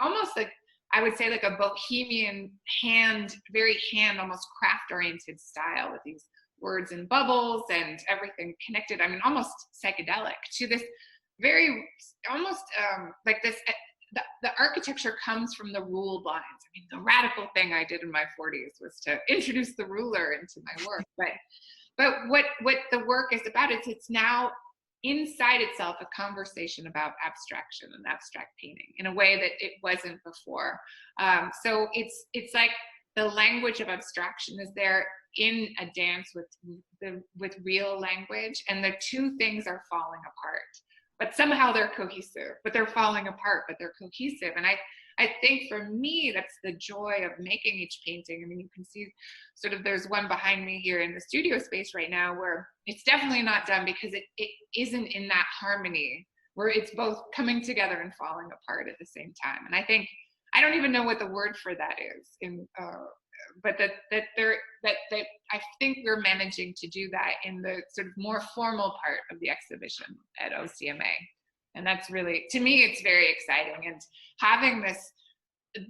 B: almost like, I would say like a bohemian very hand, almost craft-oriented style with these words and bubbles and everything connected. I mean, almost psychedelic, to this very, almost like this, the architecture comes from the rule lines. I mean, the radical thing I did in my 40s was to introduce the ruler into my work. But what the work is about is it's now inside itself a conversation about abstraction and abstract painting in a way that it wasn't before. So it's like the language of abstraction is there in a dance with real language, and the two things are falling apart. But somehow they're cohesive, but they're falling apart, but they're cohesive. And I think for me, that's the joy of making each painting. I mean, you can see sort of, there's one behind me here in the studio space right now where it's definitely not done because it isn't in that harmony where it's both coming together and falling apart at the same time. And I think, I don't even know what the word for that is, but that I think we're managing to do that in the sort of more formal part of the exhibition at OCMA. And that's really, to me, it's very exciting. And having this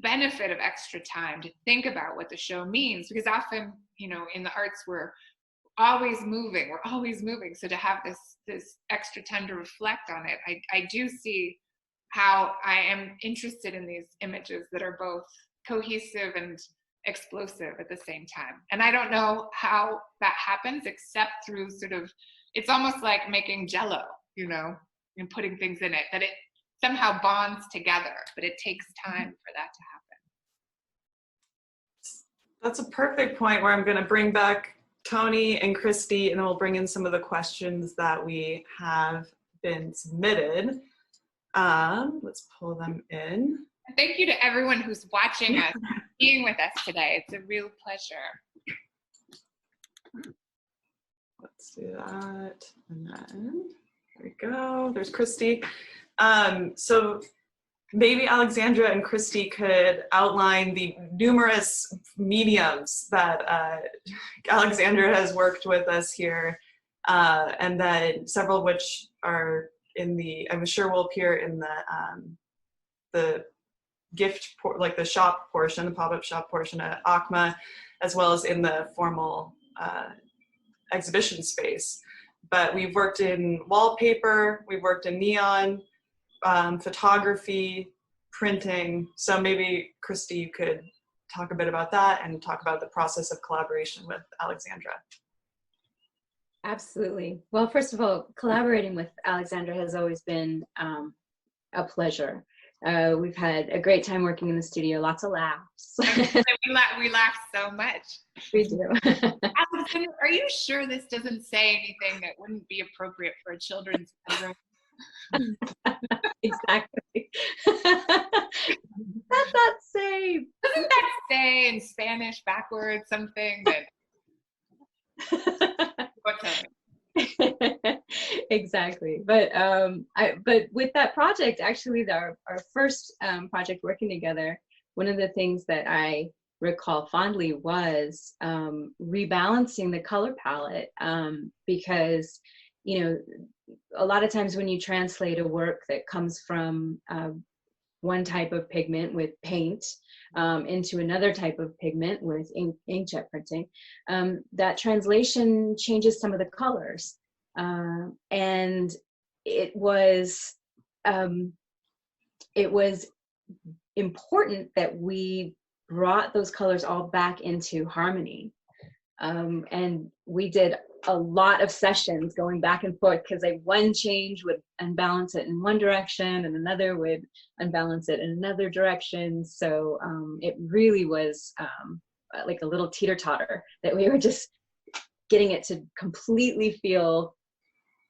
B: benefit of extra time to think about what the show means, because often, you know, in the arts, we're always moving. So to have this extra time to reflect on it, I do see how I am interested in these images that are both cohesive and explosive at the same time. And I don't know how that happens except through sort of, it's almost like making Jell-O, you know, and putting things in it, that it somehow bonds together, but it takes time for that to happen.
A: That's a perfect point where I'm going to bring back Tony and Christy, and then we'll bring in some of the questions that we have been submitted. Let's pull them in.
B: Thank you to everyone who's watching us, being with us today. It's a real pleasure.
A: Let's do that. And then, there we go. There's Christy. So maybe Alexandra and Christy could outline the numerous mediums that Alexandra has worked with us here, and then several of which are in the, I'm sure will appear in the gift, like the shop portion, the pop-up shop portion at ACMA, as well as in the formal exhibition space. But we've worked in wallpaper, we've worked in neon, photography, printing. So maybe Christy, you could talk a bit about that and talk about the process of collaboration with Alexandra.
E: Absolutely. Well, first of all, collaborating with Alexandra has always been a pleasure. We've had a great time working in the studio, lots of laughs.
B: we laugh so much.
E: We do.
B: Alexandra, are you sure this doesn't say anything that wouldn't be appropriate for a children's program?
E: Exactly. Does that say?
B: Doesn't that say in Spanish backwards something that? What time?
E: Exactly. But with that project, actually, our first project working together, one of the things that I recall fondly was rebalancing the color palette, because, you know, a lot of times when you translate a work that comes from one type of pigment with paint into another type of pigment with inkjet printing, that translation changes some of the colors. And it was important that we brought those colors all back into harmony. And we did a lot of sessions going back and forth, because like one change would unbalance it in one direction and another would unbalance it in another direction. So it really was like a little teeter-totter, that we were just getting it to completely feel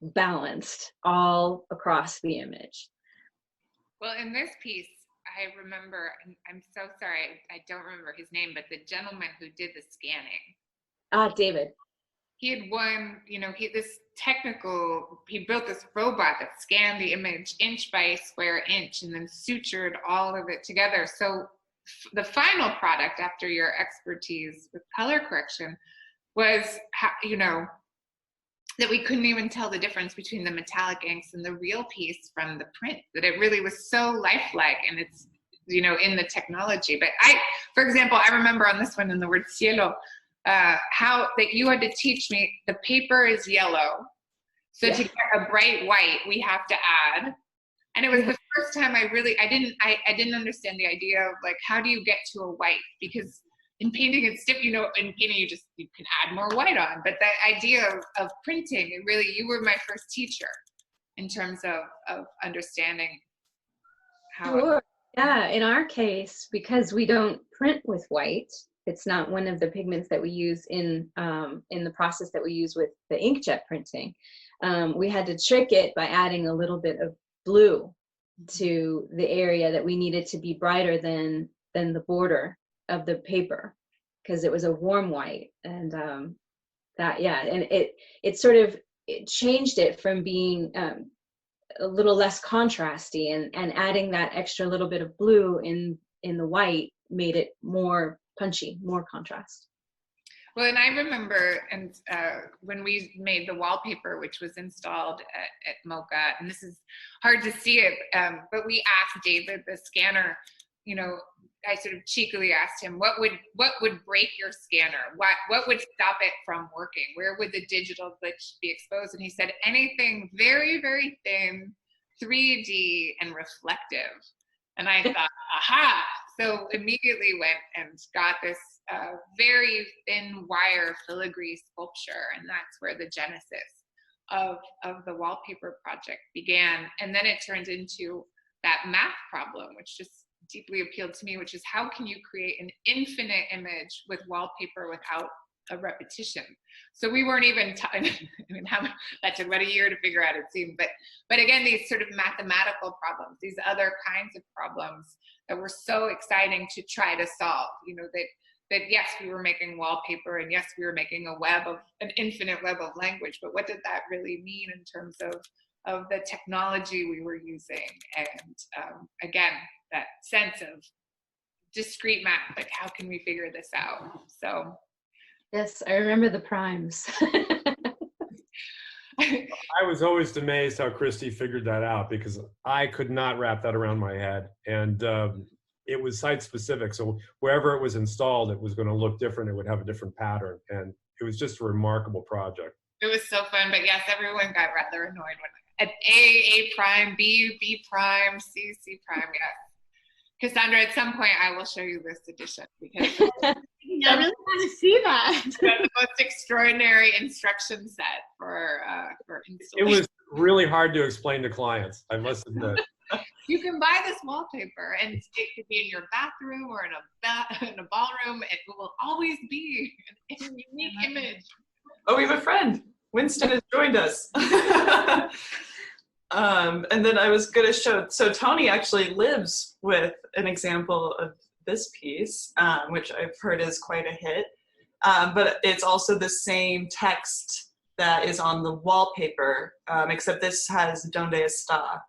E: balanced all across the image.
B: Well, in this piece, I remember, and I'm so sorry, I don't remember his name, but the gentleman who did the scanning.
E: David.
B: he had won, he built this robot that scanned the image inch by square inch and then sutured all of it together. So the final product, after your expertise with color correction, was, that we couldn't even tell the difference between the metallic inks and the real piece from the print, that it really was so lifelike, and it's, in the technology. But for example, I remember on this one in the word cielo, how that you had to teach me the paper is yellow. So to get a bright white, we have to add. And it was the first time I didn't understand the idea of like, how do you get to a white? Because in painting it's different, in painting you can add more white on. But the idea of printing, you were my first teacher in terms of understanding how.
E: Sure. Yeah, in our case, because we don't print with white, it's not one of the pigments that we use in the process that we use with the inkjet printing. We had to trick it by adding a little bit of blue to the area that we needed to be brighter than the border of the paper, because it was a warm white, and it changed it from being a little less contrasty, and adding that extra little bit of blue in the white made it more punchy, more contrast.
B: Well, and I remember, when we made the wallpaper, which was installed at MoCA, and this is hard to see it, but we asked David, the scanner, I sort of cheekily asked him, what would break your scanner? What would stop it from working? Where would the digital glitch be exposed? And he said, anything very, very thin, 3D, and reflective. And I thought, aha! So immediately went and got this very thin wire filigree sculpture, and that's where the genesis of the wallpaper project began. And then it turned into that math problem, which just deeply appealed to me, which is how can you create an infinite image with wallpaper without a repetition? So we weren't even, that took about a year to figure out, it seemed. But again, these sort of mathematical problems, these other kinds of problems that were so exciting to try to solve, that yes, we were making wallpaper, and yes, we were making an infinite web of language, but what did that really mean in terms of the technology we were using? And again, that sense of discrete math, like how can we figure this out? So
E: yes, I remember the primes.
D: I was always amazed how Christy figured that out, because I could not wrap that around my head. And it was site specific. So wherever it was installed, it was going to look different. It would have a different pattern. And it was just a remarkable project.
B: It was so fun. But yes, everyone got rather annoyed when at A prime, B prime, C prime. Yes. Cassandra, at some point I will show you this edition, because
C: I really want to see that.
B: That's the most extraordinary instruction set for installation.
D: It was really hard to explain to clients, I must admit.
B: You can buy this wallpaper, and it could be in your bathroom or in a ballroom. It will always be a unique image.
A: Oh, we have a friend. Winston has joined us. And then I was going to show, so Tony actually lives with an example of this piece, which I've heard is quite a hit. But it's also the same text that is on the wallpaper, except this has Donde Está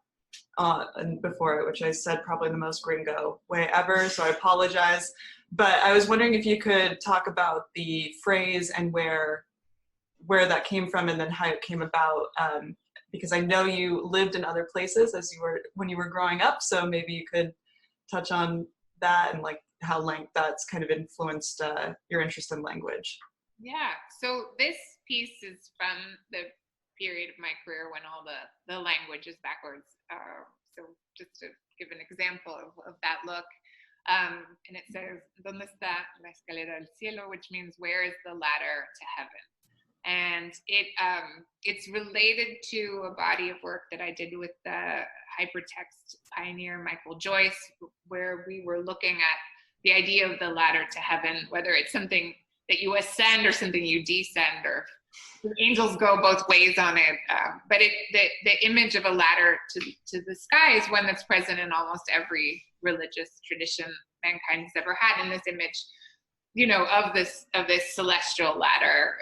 A: before it, which I said probably the most gringo way ever, so I apologize. But I was wondering if you could talk about the phrase and where that came from, and then how it came about. Because I know you lived in other places when you were growing up, so maybe you could touch on that and like how that's kind of influenced your interest in language.
B: Yeah, so this piece is from the period of my career when all the language is backwards. So just to give an example of that look, and it says, ¿Dónde está la escalera al cielo?, which means where is the ladder to heaven? And it's related to a body of work that I did with the hypertext pioneer Michael Joyce, where we were looking at the idea of the ladder to heaven, whether it's something that you ascend or something you descend, or angels go both ways on it. But the image of a ladder to the sky is one that's present in almost every religious tradition mankind has ever had. In this image, of this celestial ladder,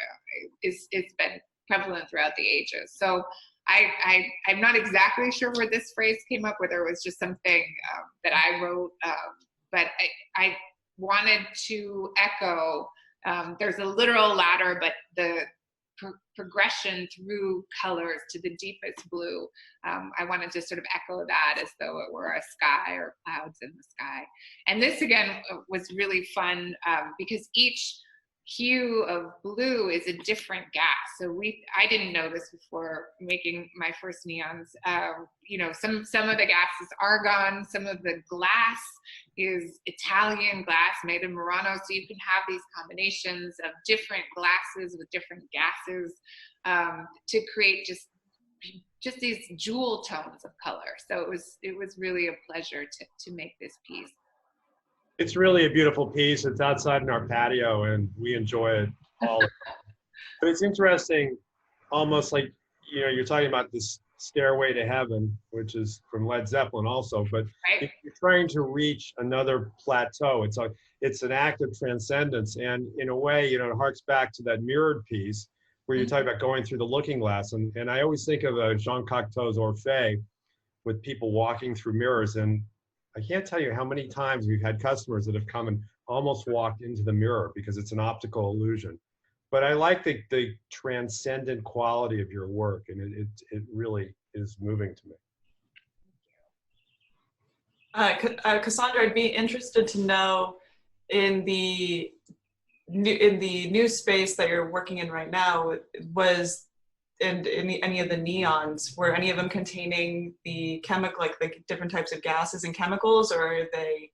B: it's been prevalent throughout the ages. So I'm not exactly sure where this phrase came up, whether it was just something that I wrote, but I wanted to echo, there's a literal ladder, but the progression through colors to the deepest blue, I wanted to sort of echo that as though it were a sky or clouds in the sky. And this again was really fun because each hue of blue is a different gas. So I didn't know this before making my first neons. You know, some of the gas is argon, some of the glass is Italian glass made in Murano. So you can have these combinations of different glasses with different gases to create just these jewel tones of color. So it was really a pleasure to make this piece.
D: It's really a beautiful piece. It's outside in our patio, and we enjoy it all the time. But it's interesting, almost like, you know, you're talking about this Stairway to Heaven, which is from Led Zeppelin also, but
B: right.
D: You're trying to reach another plateau. It's an act of transcendence. And in a way, you know, it harks back to that mirrored piece where you're talking about going through the looking glass. And I always think of Jean Cocteau's Orphée with people walking through mirrors. And I can't tell you how many times we've had customers that have come and almost walked into the mirror because it's an optical illusion. But I like the transcendent quality of your work, and it really is moving to me.
A: Cassandra, I'd be interested to know in the new space that you're working in right now, any of the neons, were any of them containing the different types of gases and chemicals, or are they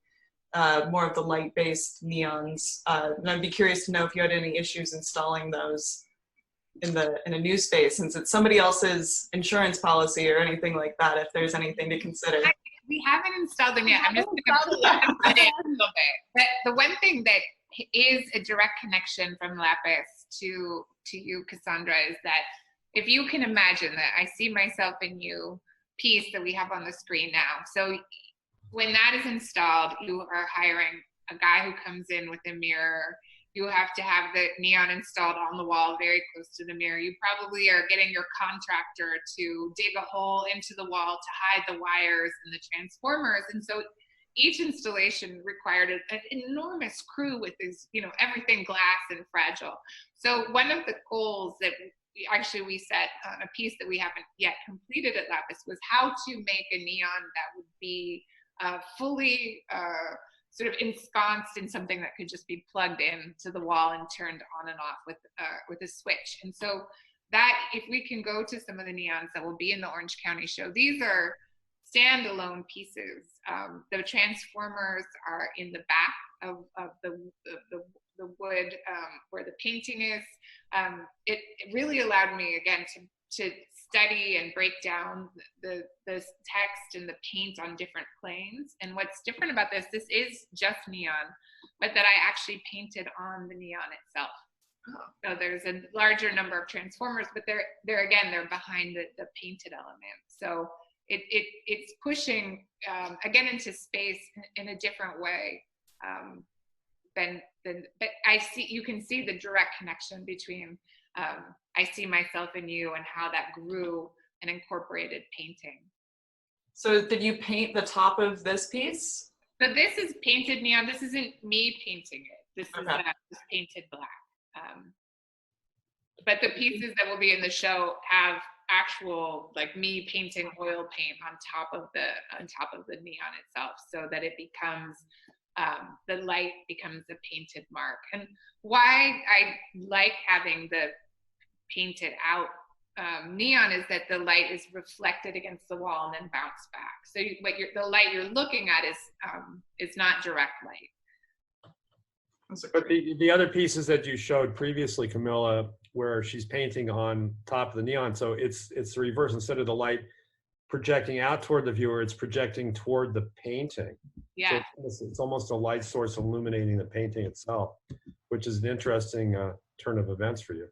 A: more of the light-based neons? And I'd be curious to know if you had any issues installing those in a new space, since it's somebody else's insurance policy or anything like that, if there's anything to consider.
B: We haven't installed them yet. I'm just going to put it a little bit. But the one thing that is a direct connection from Lapis to you, Cassandra, is that if you can imagine that I see myself in you piece that we have on the screen now. So when that is installed, you are hiring a guy who comes in with a mirror. You have to have the neon installed on the wall very close to the mirror. You probably are getting your contractor to dig a hole into the wall to hide the wires and the transformers. And so each installation required an enormous crew with these, you know, everything glass and fragile. So one of the goals that we set on a piece that we haven't yet completed at Lapis was how to make a neon that would be fully sort of ensconced in something that could just be plugged in to the wall and turned on and off with a switch. And so that, if we can go to some of the neons that will be in the Orange County show, these are standalone pieces. The transformers are in the back of the wood where the painting is. It really allowed me, again, to study and break down the text and the paint on different planes. And what's different about this is just neon, but that I actually painted on the neon itself. So there's a larger number of transformers, but they're behind the painted element. So it's pushing again into space in a different way but you can see the direct connection between I see myself in you and how that grew and incorporated painting.
A: So did you paint the top of this piece?
B: So this is painted neon. This isn't me painting it. This is just painted black. But the pieces that will be in the show have actual, like, me painting oil paint on top of the neon itself, so that it becomes the light becomes a painted mark. And why I like having the painted out neon is that the light is reflected against the wall and then bounced back. So the light you're looking at is not direct light.
D: But the other pieces that you showed previously, Camilla, where she's painting on top of the neon, so it's the reverse. Instead of the light projecting out toward the viewer, it's projecting toward the painting.
B: Yeah.
D: So it's almost a light source illuminating the painting itself, which is an interesting turn of events for you.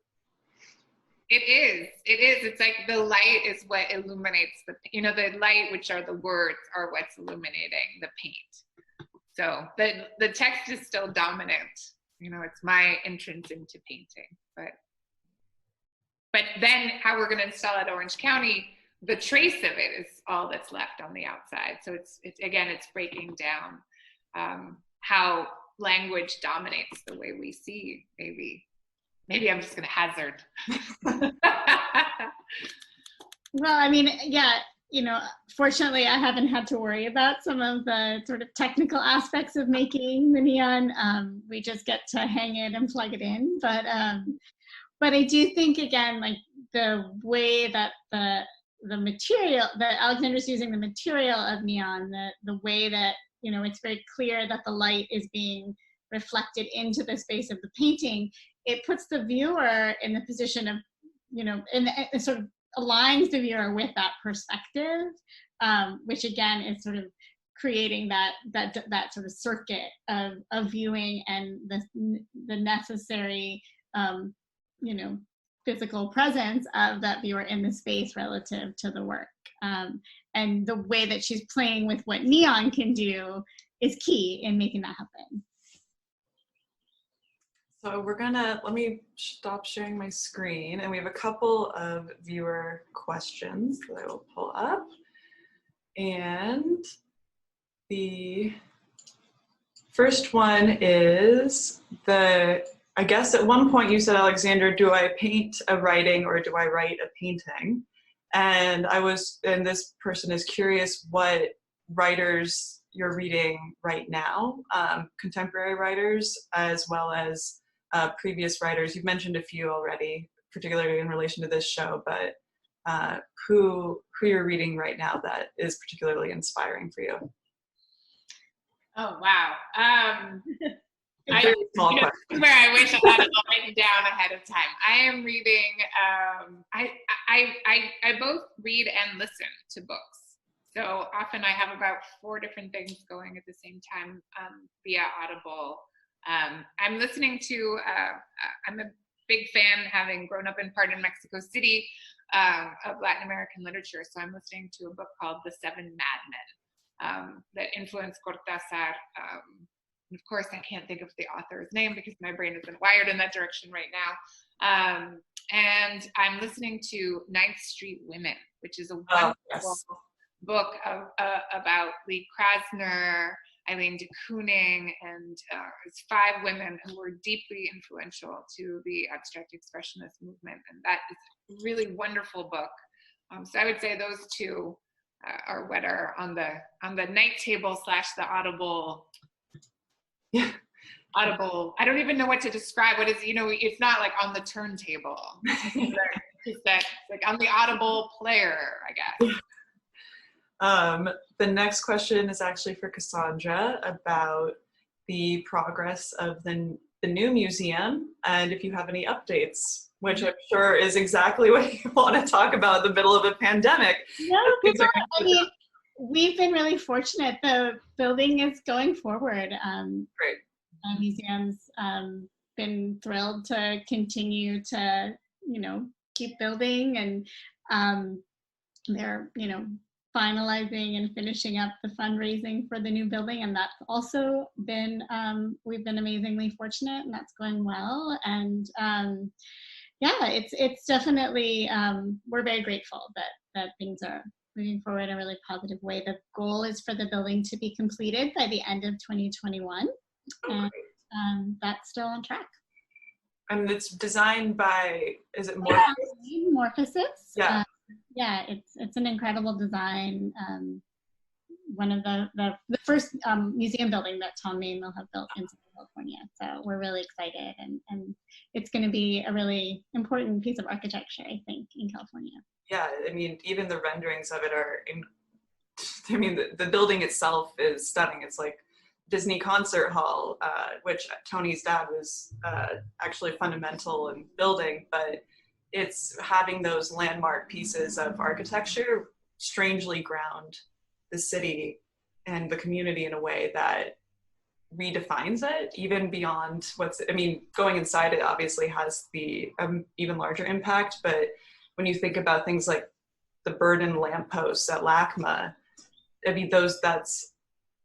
B: It is. It's like the light is what illuminates the light, which are the words, are what's illuminating the paint. So the text is still dominant. It's my entrance into painting, but but then how we're going to install at Orange County, the trace of it is all that's left on the outside. So it's again, it's breaking down how language dominates the way we see. Maybe I'm just going to hazard.
C: Well, I mean, yeah, you know, fortunately, I haven't had to worry about some of the sort of technical aspects of making the neon. We just get to hang it and plug it in. But I do think, again, like the way that the material that Alexandra's using, the material of neon, the way that, you know, it's very clear that the light is being reflected into the space of the painting, it puts the viewer in the position of, you know, it sort of aligns the viewer with that perspective, which again is sort of creating that sort of circuit of viewing and the necessary, you know, physical presence of that viewer in the space relative to the work. And the way that she's playing with what neon can do is key in making that happen.
A: So let me stop sharing my screen, and we have a couple of viewer questions that I will pull up. And the first one is I guess at one point you said, Alexandra, do I paint a writing or do I write a painting? And this person is curious what writers you're reading right now, contemporary writers, as well as previous writers. You've mentioned a few already, particularly in relation to this show, but who you're reading right now that is particularly inspiring for you?
B: Oh, wow.
A: Very small question.
B: Where I wish I had it all written down ahead of time. I am reading, I both read and listen to books. So often I have about 4 different things going at the same time via Audible. I'm listening to, I'm a big fan, having grown up in part in Mexico City, of Latin American literature. So I'm listening to a book called The Seven Madmen that influenced Cortázar. And of course, I can't think of the author's name because my brain isn't wired in that direction right now. And I'm listening to Ninth Street Women, which is a wonderful book about Lee Krasner, Eileen de Kooning, and it's 5 women who were deeply influential to the abstract expressionist movement. And that is a really wonderful book. So I would say those 2 are what are on the night table / the Audible. Yeah. Audible. I don't even know what to describe. What is, you know, it's not like on the turntable. It's that like on the Audible player, I guess.
A: The next question is actually for Cassandra about the progress of the new museum, and if you have any updates, which I'm sure is exactly what you want to talk about in the middle of a pandemic.
C: No, I mean, we've been really fortunate. The building is going forward.
A: Great.
C: The museum's been thrilled to continue to, you know, keep building, and they're, you know, finalizing and finishing up the fundraising for the new building, and that's also been, we've been amazingly fortunate, and that's going well. And yeah, it's definitely, we're very grateful that things are moving forward in a really positive way. The goal is for the building to be completed by the end of 2021, and that's still on track.
A: And it's designed by, is it
C: Morphosis?
A: Yeah.
C: Yeah, it's an incredible design. One of the first museum building that Tom Main will have built in California. So we're really excited, and it's going to be a really important piece of architecture, I think, in California.
A: Yeah, I mean, even the renderings of it are, I mean, the building itself is stunning. It's like Disney Concert Hall, which Tony's dad was actually fundamental in building, but it's having those landmark pieces of architecture strangely ground the city and the community in a way that redefines it, even beyond I mean, going inside it obviously has the even larger impact, but when you think about things like the Burden lampposts at LACMA, I mean, that's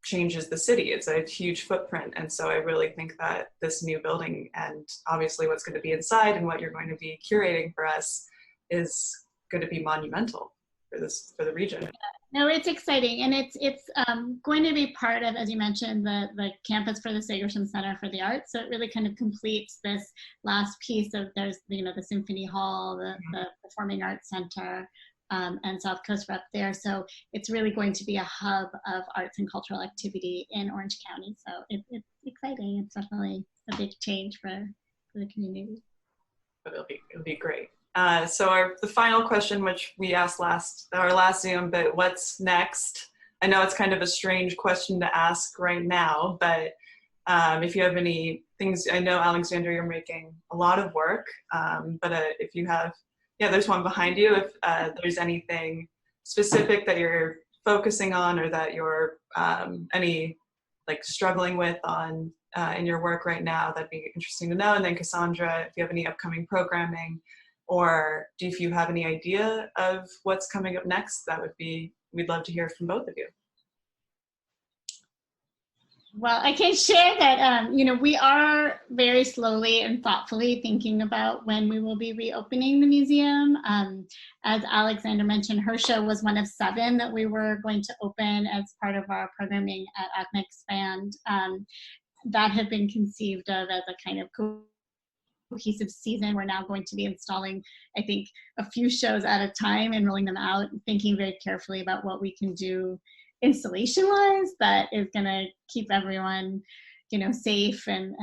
A: changes the city. It's a huge footprint. And so I really think that this new building, and obviously what's going to be inside and what you're going to be curating for us, is going to be monumental for the region.
C: No, it's exciting, and it's going to be part of, as you mentioned, the campus for the Sagerson Center for the Arts. So it really kind of completes this last piece of, there's the Symphony Hall, the Performing Arts Center, and South Coast Rep there. So it's really going to be a hub of arts and cultural activity in Orange County. So it's exciting. It's definitely a big change for the community.
A: But it'll be great. So the final question, which we asked our last Zoom, but what's next? I know it's kind of a strange question to ask right now, but if you have any things, I know, Alexandra, you're making a lot of work, but if you have, there's one behind you. If there's anything specific that you're focusing on, or that you're struggling with on in your work right now, that'd be interesting to know. And then Cassandra, if you have any upcoming programming, or if you have any idea of what's coming up next, we'd love to hear from both of you.
C: Well, I can share that, we are very slowly and thoughtfully thinking about when we will be reopening the museum. As Alexandra mentioned, her show was one of 7 that we were going to open as part of our programming at ACMA Expand. That had been conceived of as a kind of cohesive season. We're now going to be installing, I think, a few shows at a time and rolling them out, and thinking very carefully about what we can do installation-wise that is going to keep everyone, safe, and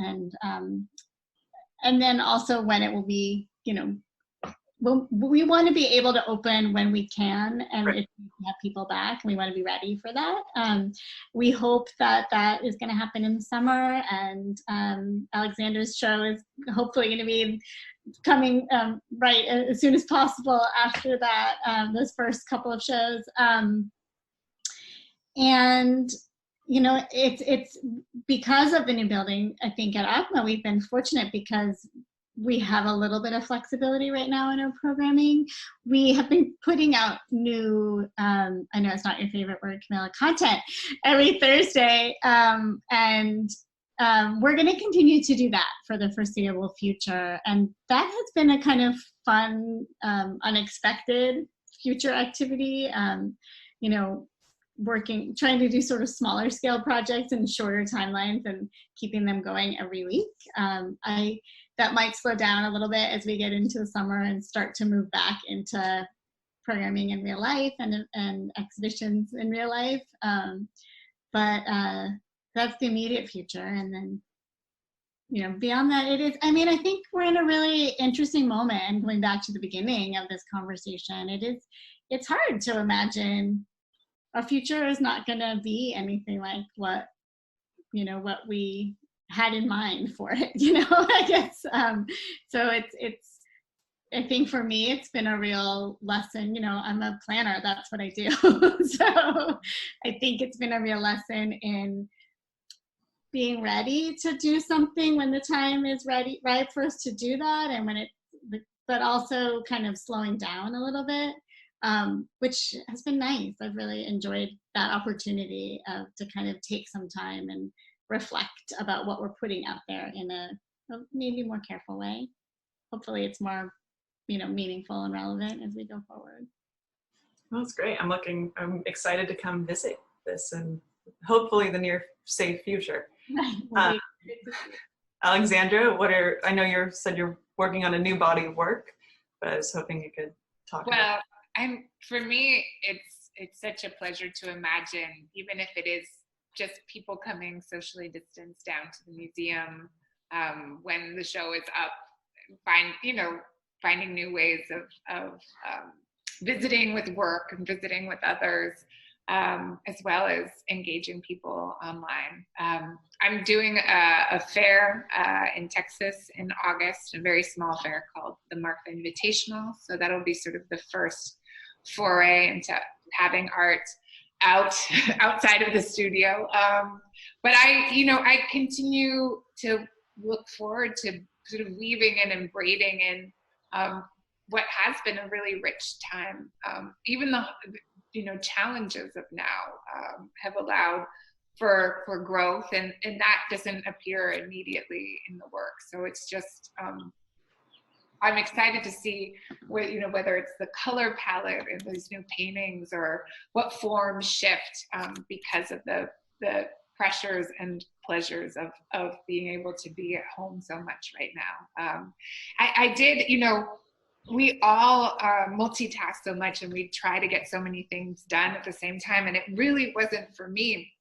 C: then also when it will be, we want to be able to open when we can, and if we have people back, we want to be ready for that. We hope that is going to happen in the summer, and Alexandra's show is hopefully going to be coming right as soon as possible after that, those first couple of shows. And it's because of the new building. I think at ACMA we've been fortunate because we have a little bit of flexibility right now in our programming. We have been putting out new, I know it's not your favorite word, Camilla, content every Thursday, and we're going to continue to do that for the foreseeable future. And that has been a kind of fun, unexpected future activity. Trying to do sort of smaller scale projects and shorter timelines and keeping them going every week. That might slow down a little bit as we get into the summer and start to move back into programming in real life and exhibitions in real life. But that's the immediate future. And then, beyond that, I think we're in a really interesting moment. And going back to the beginning of this conversation, it's hard to imagine our future is not going to be anything like what we had in mind for it, I guess. So it's, I think for me, it's been a real lesson. I'm a planner, that's what I do. So I think it's been a real lesson in being ready to do something when the time is right for us to do that. And but also kind of slowing down a little bit. Which has been nice. I've really enjoyed that opportunity to kind of take some time and reflect about what we're putting out there in a maybe more careful way. Hopefully it's more, meaningful and relevant as we go forward.
A: Well, that's great. I'm excited to come visit this and hopefully the near safe future. Alexandra, I know you said you're working on a new body of work, but I was hoping you could talk about it.
B: For me, it's such a pleasure to imagine, even if it is just people coming socially distanced down to the museum when the show is up, finding new ways of visiting with work and visiting with others, as well as engaging people online. I'm doing a fair in Texas in August, a very small fair called the Martha Invitational. So that'll be sort of the first foray into having art outside of the studio. But I continue to look forward to sort of weaving in and braiding in what has been a really rich time. Even the challenges of now have allowed for growth, and that doesn't appear immediately in the work. So it's just I'm excited to see what, whether it's the color palette in these new paintings or what forms shift because of the pressures and pleasures of being able to be at home so much right now. I did, we all multitask so much and we try to get so many things done at the same time. And it really wasn't for me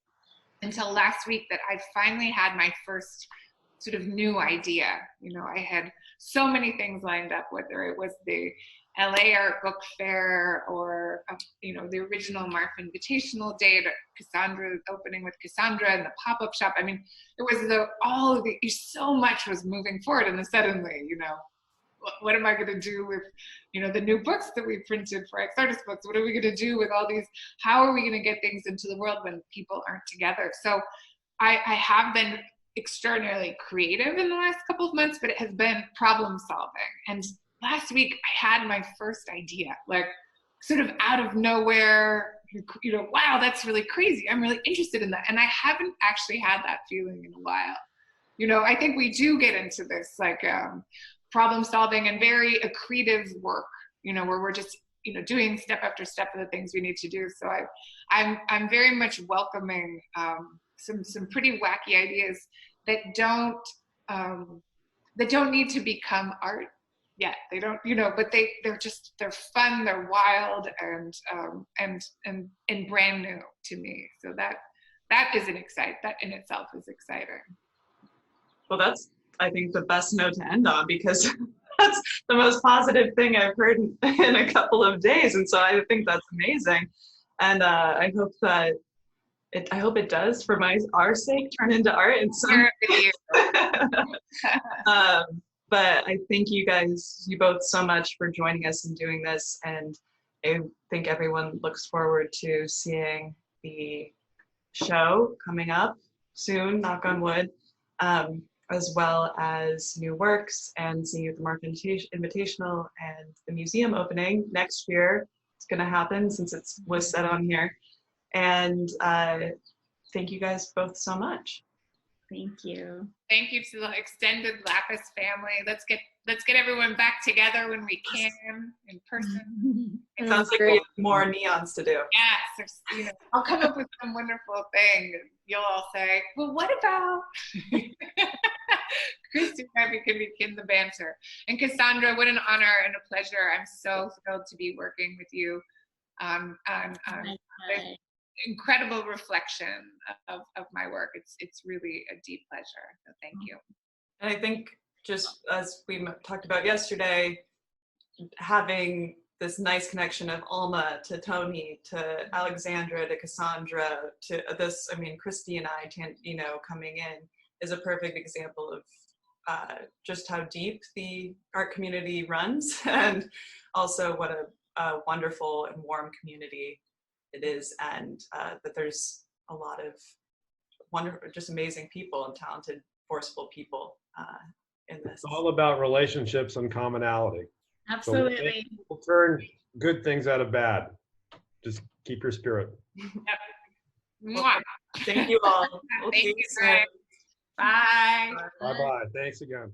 B: until last week that I finally had my first sort of new idea. I had so many things lined up, whether it was the LA Art Book Fair or, the original Marf Invitational Day, Cassandra opening with Cassandra and the pop-up shop. I mean, it was so much was moving forward, and then suddenly, what am I going to do with, the new books that we printed for Ex-Artist Books? What are we going to do with all these? How are we going to get things into the world when people aren't together? So I have been extraordinarily creative in the last couple of months, but it has been problem solving. And last week I had my first idea, like sort of out of nowhere, wow, that's really crazy. I'm really interested in that. And I haven't actually had that feeling in a while. I think we do get into this like problem solving and very accretive work, where we're just, doing step after step of the things we need to do. So I'm very much welcoming some pretty wacky ideas that don't need to become art yet. They don't, but they're fun, they're wild, and brand new to me. So that in itself is exciting.
A: Well, that's, I think, the best note to end on, because that's the most positive thing I've heard in a couple of days. And so I think that's amazing. And I hope it does, for our sake, turn into art in some but I thank you both so much for joining us and doing this. And I think everyone looks forward to seeing the show coming up soon, knock on wood, as well as new works and seeing you at the Marf Invitational and the museum opening next year. It's going to happen since it was set on here. And thank you guys both so much.
C: Thank you.
B: Thank you to the extended Lapis family. Let's get everyone back together when we can in person.
A: It sounds like we have more neons to do.
B: Yes, I'll come up with some wonderful thing. You'll all say, "Well, what about?" Christy and I can begin the banter. And Cassandra, what an honor and a pleasure. I'm so thrilled to be working with you on this incredible reflection of my work. It's really a deep pleasure. So thank you.
A: And I think, just as we talked about yesterday, having this nice connection of Alma to Tony to Alexandra to Cassandra to this, Christy and I, coming in is a perfect example of just how deep the art community runs, and also what a wonderful and warm community it is, and that there's a lot of wonderful, just amazing people and talented, forceful people in this.
D: It's all about relationships and commonality.
C: Absolutely.
D: So we'll turn good things out of bad. Just keep your spirit.
B: Yep.
A: Well, thank you all.
B: Thank you, guys. Bye.
D: Bye-bye. Thanks again.